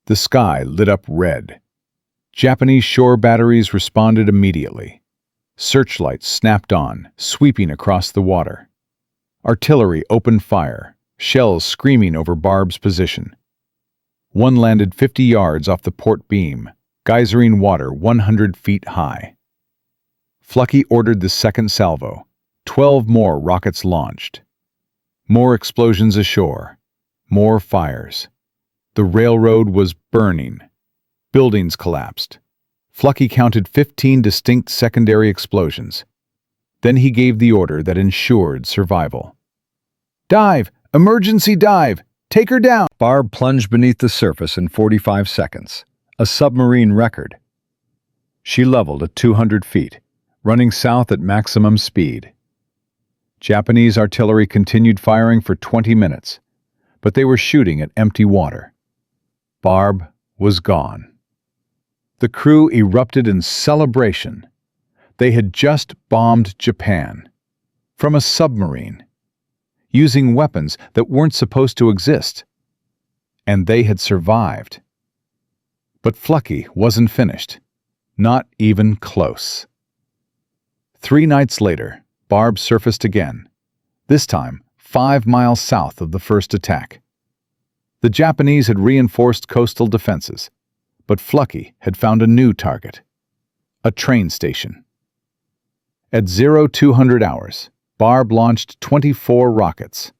The sky lit up red. Japanese shore batteries responded immediately. Searchlights snapped on, sweeping across the water. Artillery opened fire, shells screaming over Barb's position. One landed 50 yards off the port beam, geysering water 100 feet high. Fluckey ordered the second salvo. 12 more rockets launched. More explosions ashore. More fires. The railroad was burning. Buildings collapsed. Fluckey counted 15 distinct secondary explosions. Then he gave the order that ensured survival. "Dive! Emergency dive! Take her down!" Barb plunged beneath the surface in 45 seconds, a submarine record. She leveled at 200 feet, running south at maximum speed. Japanese artillery continued firing for 20 minutes, but they were shooting at empty water. Barb was gone. The crew erupted in celebration. They had just bombed Japan from a submarine, using weapons that weren't supposed to exist. And they had survived. But Fluckey wasn't finished. Not even close. 3 nights later, Barb surfaced again, this time 5 miles south of the first attack. The Japanese had reinforced coastal defenses, but Fluckey had found a new target, a train station. At 0200 hours, Barb launched 24 rockets.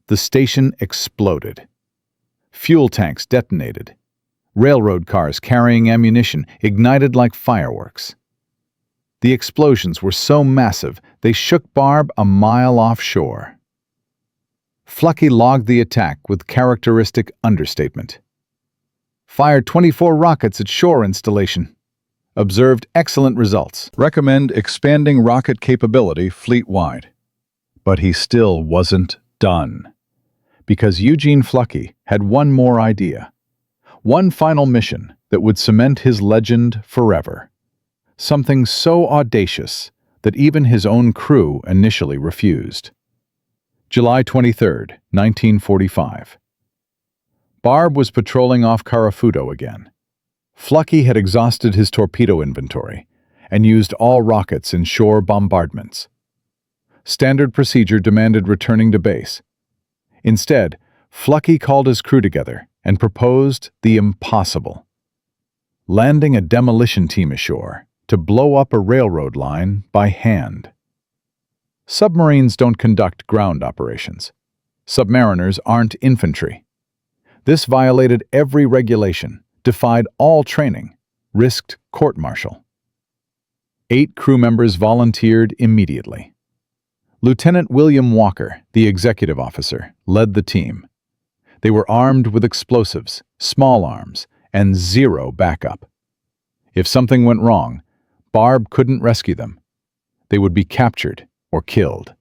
The station exploded. Fuel tanks detonated. Railroad cars carrying ammunition ignited like fireworks. The explosions were so massive they shook Barb a mile offshore. Fluckey logged the attack with characteristic understatement. Fired 24 rockets at shore installation. Observed excellent results. Recommend expanding rocket capability fleet-wide. But he still wasn't done. Because Eugene Fluckey had one more idea. One final mission that would cement his legend forever. Something so audacious that even his own crew initially refused. July 23, 1945. Barb was patrolling off Karafuto again. Fluckey had exhausted his torpedo inventory and used all rockets in shore bombardments. Standard procedure demanded returning to base. Instead, Fluckey called his crew together and proposed the impossible. Landing a demolition team ashore to blow up a railroad line by hand. Submarines don't conduct ground operations. Submariners aren't infantry. This violated every regulation, defied all training, risked court-martial. 8 crew members volunteered immediately. Lieutenant William Walker, the executive officer, led the team. They were armed with explosives, small arms, and 0 backup. If something went wrong, Barb couldn't rescue them. They would be captured or killed.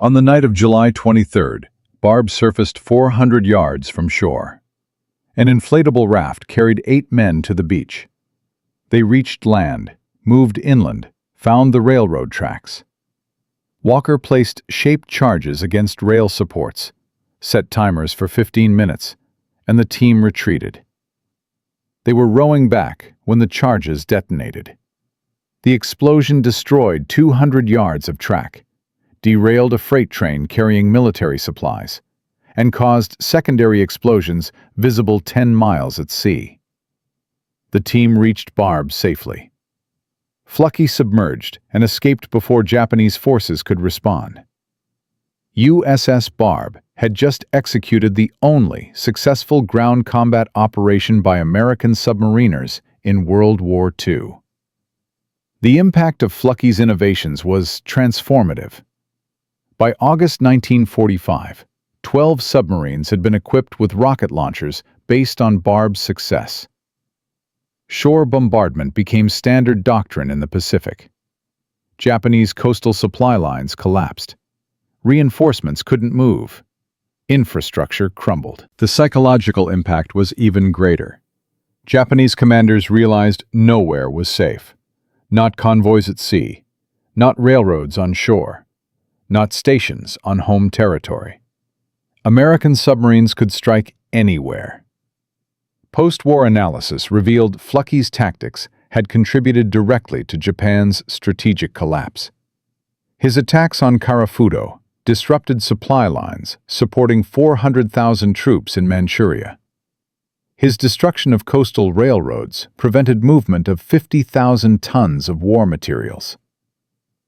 On the night of July 23rd, Barb surfaced 400 yards from shore. An inflatable raft carried 8 men to the beach. They reached land, moved inland, found the railroad tracks. Walker placed shaped charges against rail supports, set timers for 15 minutes, and the team retreated. They were rowing back when the charges detonated. The explosion destroyed 200 yards of track, derailed a freight train carrying military supplies, and caused secondary explosions visible 10 miles at sea. The team reached Barb safely. Fluckey submerged and escaped before Japanese forces could respond. USS Barb had just executed the only successful ground combat operation by American submariners in World War II. The impact of Fluckey's innovations was transformative. By August 1945, 12 submarines had been equipped with rocket launchers based on Barb's success. Shore bombardment became standard doctrine in the Pacific. Japanese coastal supply lines collapsed. Reinforcements couldn't move. Infrastructure crumbled. The psychological impact was even greater. Japanese commanders realized nowhere was safe. Not convoys at sea, not railroads on shore, not stations on home territory. American submarines could strike anywhere. Post-war analysis revealed Fluckey's tactics had contributed directly to Japan's strategic collapse. His attacks on Karafudo disrupted supply lines supporting 400,000 troops in Manchuria. His destruction of coastal railroads prevented movement of 50,000 tons of war materials.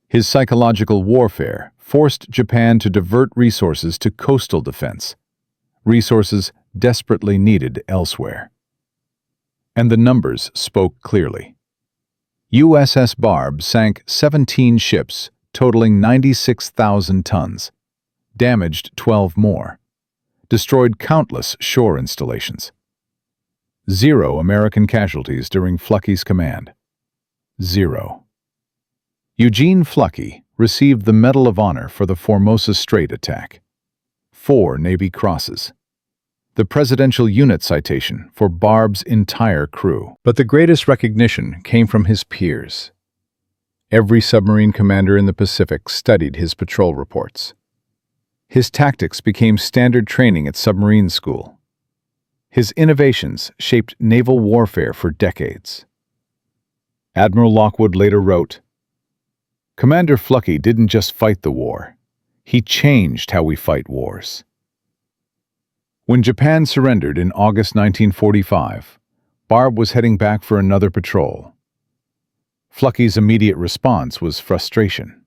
His psychological warfare forced Japan to divert resources to coastal defense, resources desperately needed elsewhere. And the numbers spoke clearly. USS Barb sank 17 ships totaling 96,000 tons, damaged 12 more, destroyed countless shore installations. 0 American casualties during Fluckey's command. 0. Eugene Fluckey received the Medal of Honor for the Formosa Strait attack. 4 Navy Crosses. The Presidential Unit Citation for Barb's entire crew. But the greatest recognition came from his peers. Every submarine commander in the Pacific studied his patrol reports. His tactics became standard training at submarine school. His innovations shaped naval warfare for decades. Admiral Lockwood later wrote, "Commander Fluckey didn't just fight the war. He changed how we fight wars." When Japan surrendered in August 1945, Barb was heading back for another patrol. Fluckey's immediate response was frustration.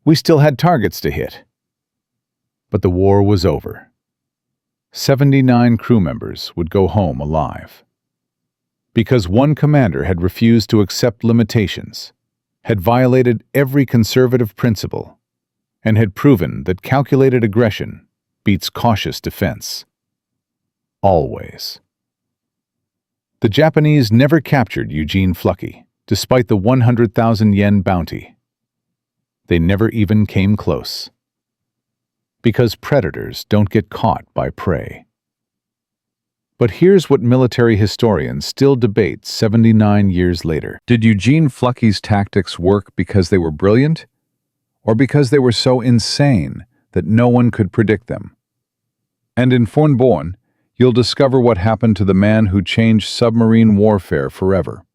We still had targets to hit. But the war was over. 79 crew members would go home alive. Because one commander had refused to accept limitations, had violated every conservative principle, and had proven that calculated aggression beats cautious defense. Always. The Japanese never captured Eugene Fluckey, despite the 100,000 yen bounty. They never even came close. Because predators don't get caught by prey. But here's what military historians still debate 79 years later. Did Eugene Fluckey's tactics work because they were brilliant, or because they were so insane that no one could predict them? And in Formosa, you'll discover what happened to the man who changed submarine warfare forever.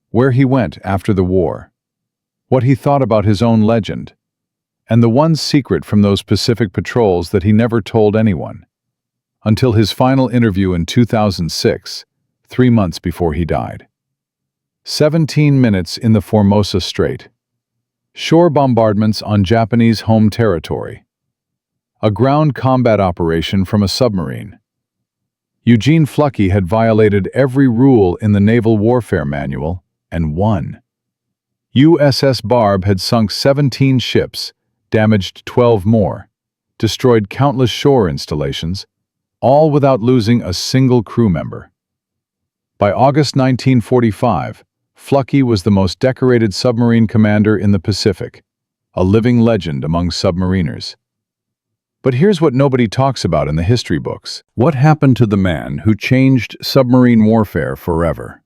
Where he went after the war, what he thought about his own legend, and the one secret from those Pacific patrols that he never told anyone, until his final interview in 2006, 3 months before he died. 17 minutes in the Formosa Strait. Shore bombardments on Japanese home territory. A ground combat operation from a submarine. Eugene Fluckey had violated every rule in the Naval Warfare Manual and won. USS Barb had sunk 17 ships, damaged 12 more, destroyed countless shore installations, all without losing a single crew member. By August 1945, Fluckey was the most decorated submarine commander in the Pacific, a living legend among submariners. But here's what nobody talks about in the history books. What happened to the man who changed submarine warfare forever?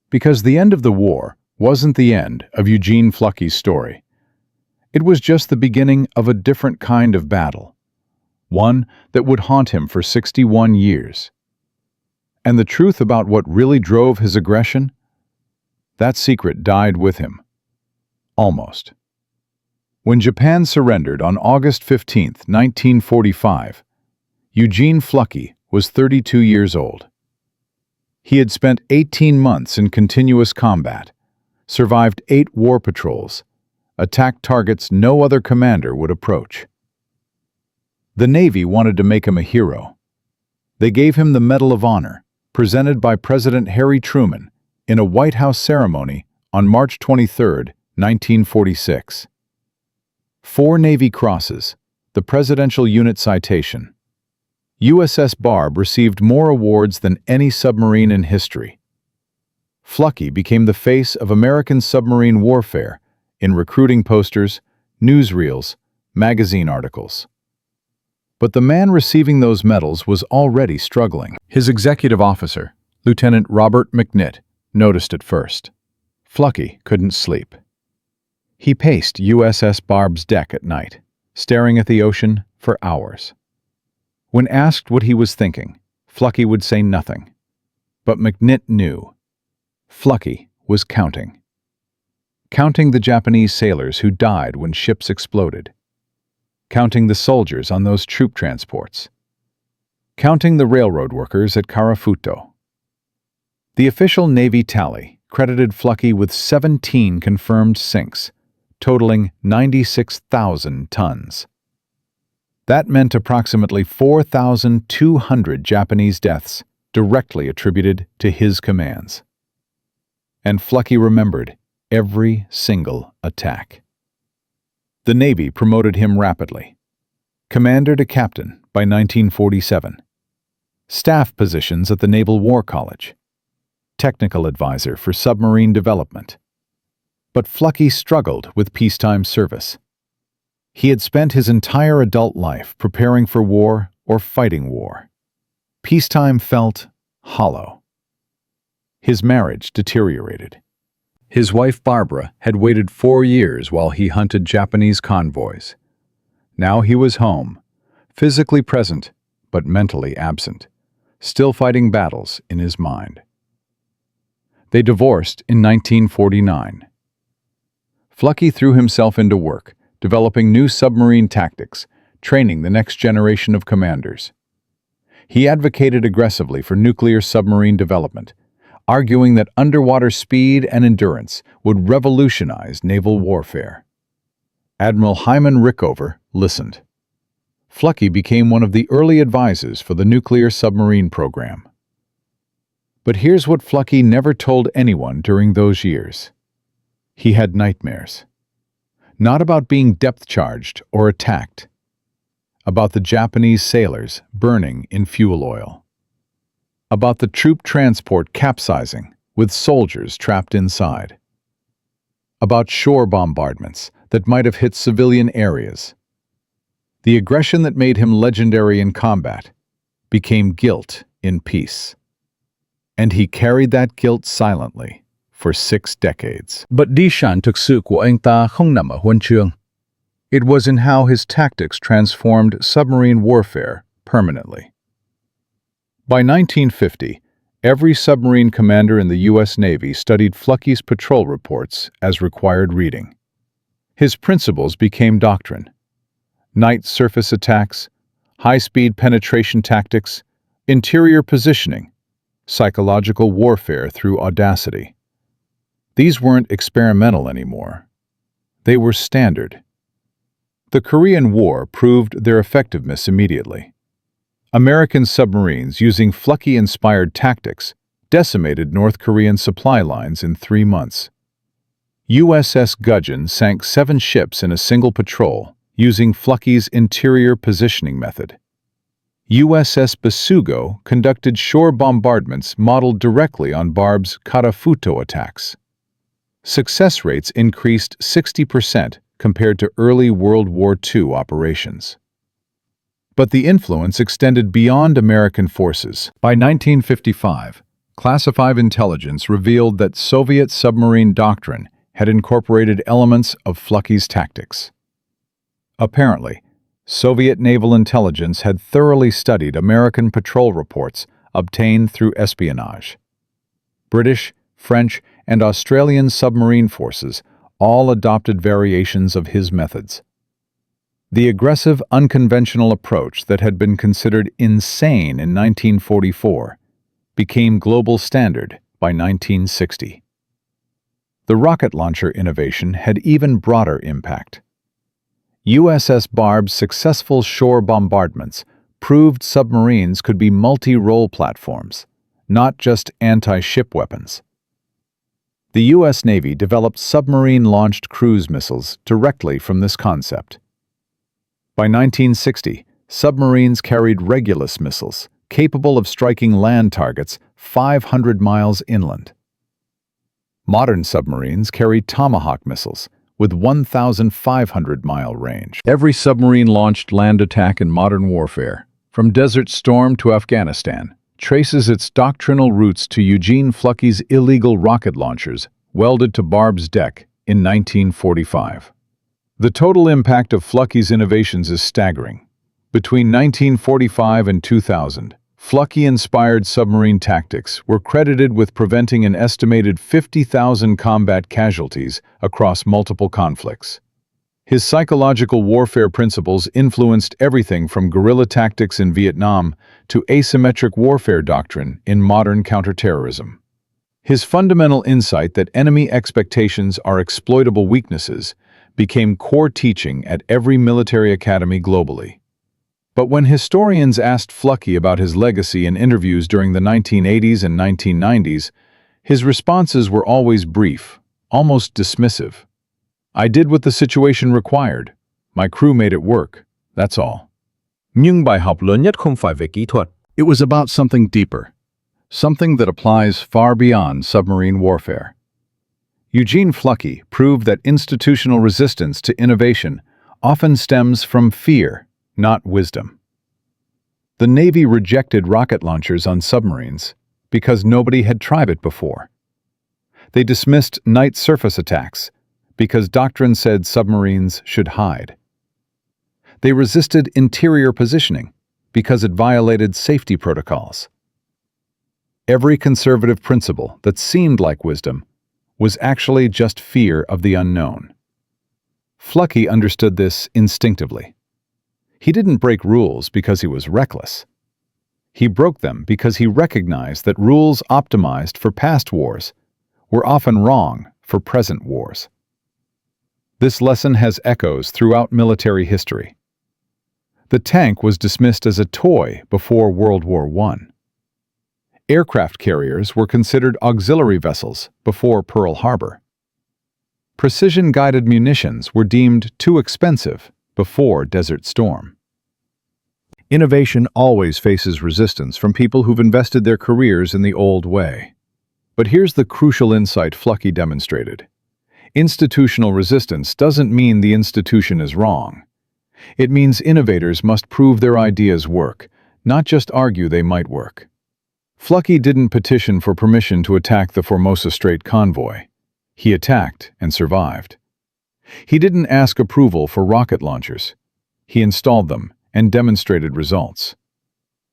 Because the end of the war wasn't the end of Eugene Fluckey's story. It was just the beginning of a different kind of battle, one that would haunt him for 61 years. And the truth about what really drove his aggression? That secret died with him. Almost. When Japan surrendered on August 15, 1945, Eugene Fluckey was 32 years old. He had spent 18 months in continuous combat, survived 8 war patrols, attacked targets no other commander would approach. The Navy wanted to make him a hero. They gave him the Medal of Honor, presented by President Harry Truman in a White House ceremony on March 23, 1946. 4 Navy Crosses, the Presidential Unit Citation. USS Barb received more awards than any submarine in history. Fluckey became the face of American submarine warfare in recruiting posters, newsreels, magazine articles. But the man receiving those medals was already struggling. His executive officer, Lieutenant Robert McNitt noticed it first. Fluckey couldn't sleep. He paced USS Barb's deck at night, staring at the ocean for hours. When asked what he was thinking, Fluckey would say nothing. But McNitt knew. Fluckey was counting. Counting the Japanese sailors who died when ships exploded. Counting the soldiers on those troop transports. Counting the railroad workers at Karafuto. The official Navy tally credited Fluckey with 17 confirmed sinks, totaling 96,000 tons. That meant approximately 4,200 Japanese deaths directly attributed to his commands. And Fluckey remembered every single attack. The Navy promoted him rapidly. Commander to captain by 1947. Staff positions at the Naval War College. Technical advisor for submarine development. But Fluckey struggled with peacetime service. He had spent his entire adult life preparing for war or fighting war. Peacetime felt hollow. His marriage deteriorated. His wife Barbara had waited 4 years while he hunted Japanese convoys. Now he was home, physically present but mentally absent, still fighting battles in his mind. They divorced in 1949. Fluckey threw himself into work, developing new submarine tactics, training the next generation of commanders. He advocated aggressively for nuclear submarine development, arguing that underwater speed and endurance would revolutionize naval warfare. Admiral Hyman Rickover listened. Fluckey became one of the early advisors for the nuclear submarine program. But here's what Fluckey never told anyone during those years. He had nightmares. Not about being depth-charged or attacked. About the Japanese sailors burning in fuel oil. About the troop transport capsizing with soldiers trapped inside. About shore bombardments that might have hit civilian areas. The aggression that made him legendary in combat became guilt in peace. And he carried that guilt silently for 6 decades. But di siya thực sự của anh ta không nằm ở huân chương. It was in how his tactics transformed submarine warfare permanently. By 1950, every submarine commander in the U.S. Navy studied Fluckey's patrol reports as required reading. His principles became doctrine. Night surface attacks, high-speed penetration tactics, interior positioning, psychological warfare through audacity. These weren't experimental anymore. They were standard. The Korean War proved their effectiveness immediately. American submarines using Fluckey-inspired tactics decimated North Korean supply lines in 3 months. USS Gudgeon sank 7 ships in a single patrol using Fluckey's interior positioning method. USS Basugo conducted shore bombardments modeled directly on Barb's Karafuto attacks. Success rates increased 60% compared to early World War II operations. But the influence extended beyond American forces. By 1955, classified intelligence revealed that Soviet submarine doctrine had incorporated elements of Fluckey's tactics. Apparently, Soviet naval intelligence had thoroughly studied American patrol reports obtained through espionage. British, French, and Australian submarine forces all adopted variations of his methods. The aggressive, unconventional approach that had been considered insane in 1944 became global standard by 1960. The rocket launcher innovation had even broader impact. USS Barb's successful shore bombardments proved submarines could be multi-role platforms, not just anti-ship weapons. The U.S. Navy developed submarine-launched cruise missiles directly from this concept. By 1960, submarines carried Regulus missiles, capable of striking land targets 500 miles inland. Modern submarines carry Tomahawk missiles with 1,500-mile range. Every submarine-launched land attack in modern warfare, from Desert Storm to Afghanistan, traces its doctrinal roots to Eugene Fluckey's illegal rocket launchers welded to Barb's deck in 1945. The total impact of Fluckey's innovations is staggering. Between 1945 and 2000, Fluckey-inspired submarine tactics were credited with preventing an estimated 50,000 combat casualties across multiple conflicts. His psychological warfare principles influenced everything from guerrilla tactics in Vietnam to asymmetric warfare doctrine in modern counterterrorism. His fundamental insight that enemy expectations are exploitable weaknesses became core teaching at every military academy globally. But when historians asked Fluckey about his legacy in interviews during the 1980s and 1990s, his responses were always brief, almost dismissive. "I did what the situation required. My crew made it work. That's all." Nhưng bài học lớn nhất không phải về kỹ thuật. It was about something deeper, something that applies far beyond submarine warfare. Eugene Fluckey proved that institutional resistance to innovation often stems from fear, not wisdom. The Navy rejected rocket launchers on submarines because nobody had tried it before. They dismissed night surface attacks because doctrine said submarines should hide. They resisted interior positioning because it violated safety protocols. Every conservative principle that seemed like wisdom was actually just fear of the unknown. Fluckey understood this instinctively. He didn't break rules because he was reckless. He broke them because he recognized that rules optimized for past wars were often wrong for present wars. This lesson has echoes throughout military history. The tank was dismissed as a toy before World War I. Aircraft carriers were considered auxiliary vessels before Pearl Harbor. Precision-guided munitions were deemed too expensive before Desert Storm. Innovation always faces resistance from people who've invested their careers in the old way. But here's the crucial insight Fluckey demonstrated. Institutional resistance doesn't mean the institution is wrong. It means innovators must prove their ideas work, not just argue they might work. Fluckey didn't petition for permission to attack the Formosa Strait convoy. He attacked and survived. He didn't ask approval for rocket launchers. He installed them and demonstrated results.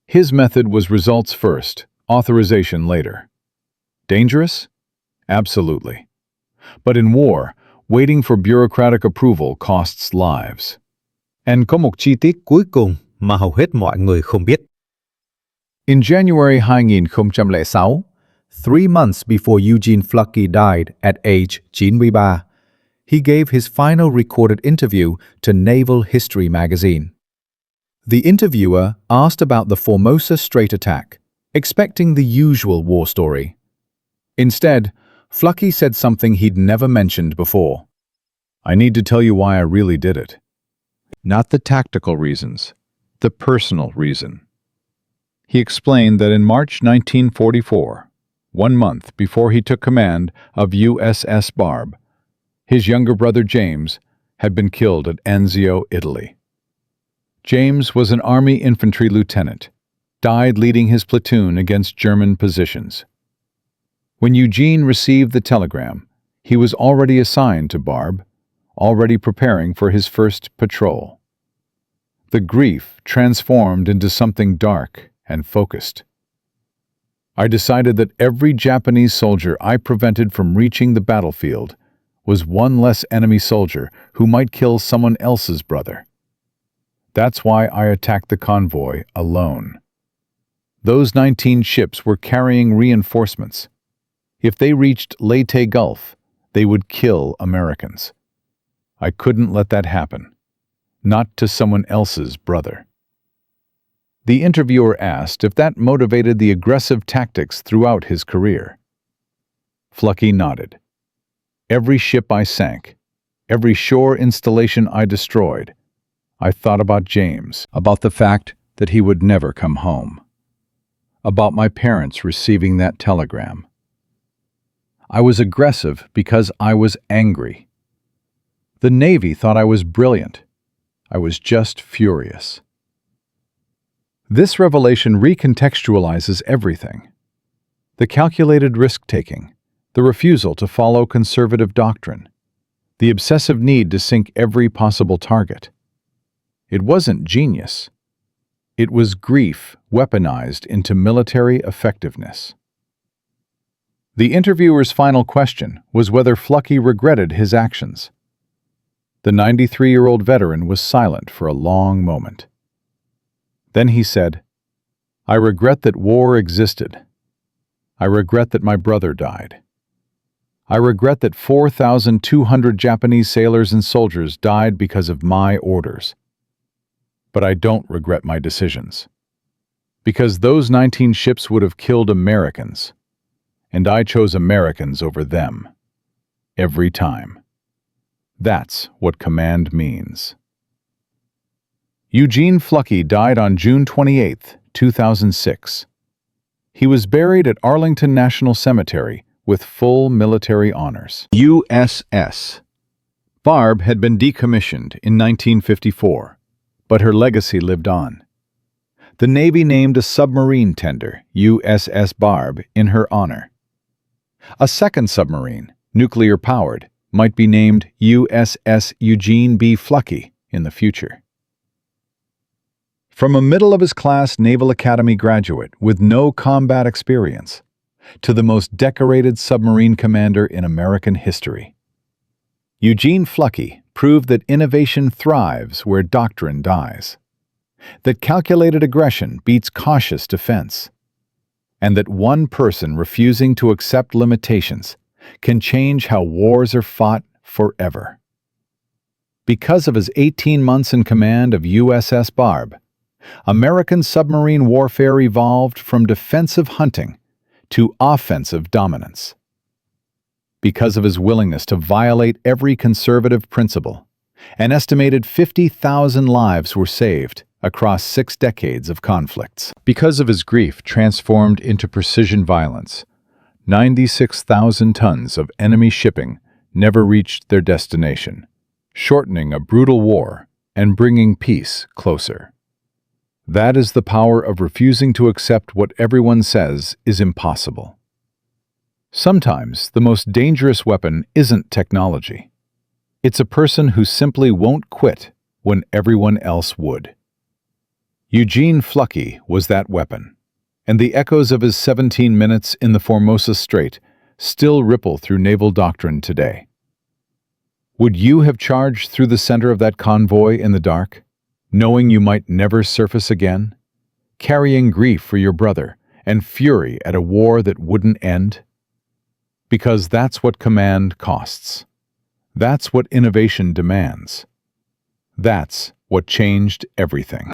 His method was results first, authorization later. Dangerous? Absolutely. But in war, waiting for bureaucratic approval costs lives. And có một chi tiết cuối cùng mà hầu hết mọi người không biết. In January 2006, 3 months before Eugene Fluckey died at age 93, he gave his final recorded interview to Naval History magazine. The interviewer asked about the Formosa Strait attack, expecting the usual war story. Instead, Fluckey said something he'd never mentioned before. "I need to tell you why I really did it. Not the tactical reasons, the personal reason." He explained that in March 1944, 1 month before he took command of USS Barb, his younger brother James had been killed at Anzio, Italy. James was an Army infantry lieutenant, died leading his platoon against German positions. When Eugene received the telegram, he was already assigned to Barb, already preparing for his first patrol. The grief transformed into something dark and focused. I decided that every Japanese soldier I prevented from reaching the battlefield was one less enemy soldier who might kill someone else's brother. That's why I attacked the convoy alone. Those 19 ships were carrying reinforcements. If they reached Leyte Gulf, they would kill Americans. I couldn't let that happen. Not to someone else's brother. The interviewer asked if that motivated the aggressive tactics throughout his career. Fluckey nodded. Every ship I sank, every shore installation I destroyed, I thought about James, about the fact that he would never come home, about my parents receiving that telegram. I was aggressive because I was angry. The Navy thought I was brilliant. I was just furious. This revelation recontextualizes everything. The calculated risk-taking, the refusal to follow conservative doctrine, the obsessive need to sink every possible target. It wasn't genius. It was grief weaponized into military effectiveness. The interviewer's final question was whether Fluckey regretted his actions. The 93-year-old veteran was silent for a long moment. Then he said, "I regret that war existed. I regret that my brother died. I regret that 4,200 Japanese sailors and soldiers died because of my orders. But I don't regret my decisions. Because those 19 ships would have killed Americans, and I chose Americans over them. Every time. That's what command means." Eugene Fluckey died on June 28, 2006. He was buried at Arlington National Cemetery with full military honors. USS Barb had been decommissioned in 1954, but her legacy lived on. The Navy named a submarine tender, USS Barb, in her honor. A second submarine, nuclear-powered, might be named USS Eugene B. Fluckey in the future. From a middle-of-his-class Naval Academy graduate with no combat experience to the most decorated submarine commander in American history, Eugene Fluckey proved that innovation thrives where doctrine dies, that calculated aggression beats cautious defense, and that one person refusing to accept limitations can change how wars are fought forever. Because of his 18 months in command of USS Barb, American submarine warfare evolved from defensive hunting to offensive dominance. Because of his willingness to violate every conservative principle, an estimated 50,000 lives were saved across 6 decades of conflicts. Because of his grief transformed into precision violence, 96,000 tons of enemy shipping never reached their destination, shortening a brutal war and bringing peace closer. That is the power of refusing to accept what everyone says is impossible. Sometimes the most dangerous weapon isn't technology. It's a person who simply won't quit when everyone else would. Eugene Fluckey was that weapon, and the echoes of his 17 minutes in the Formosa Strait still ripple through naval doctrine today. Would you have charged through the center of that convoy in the dark, knowing you might never surface again, carrying grief for your brother and fury at a war that wouldn't end? Because that's what command costs. That's what innovation demands. That's what changed everything.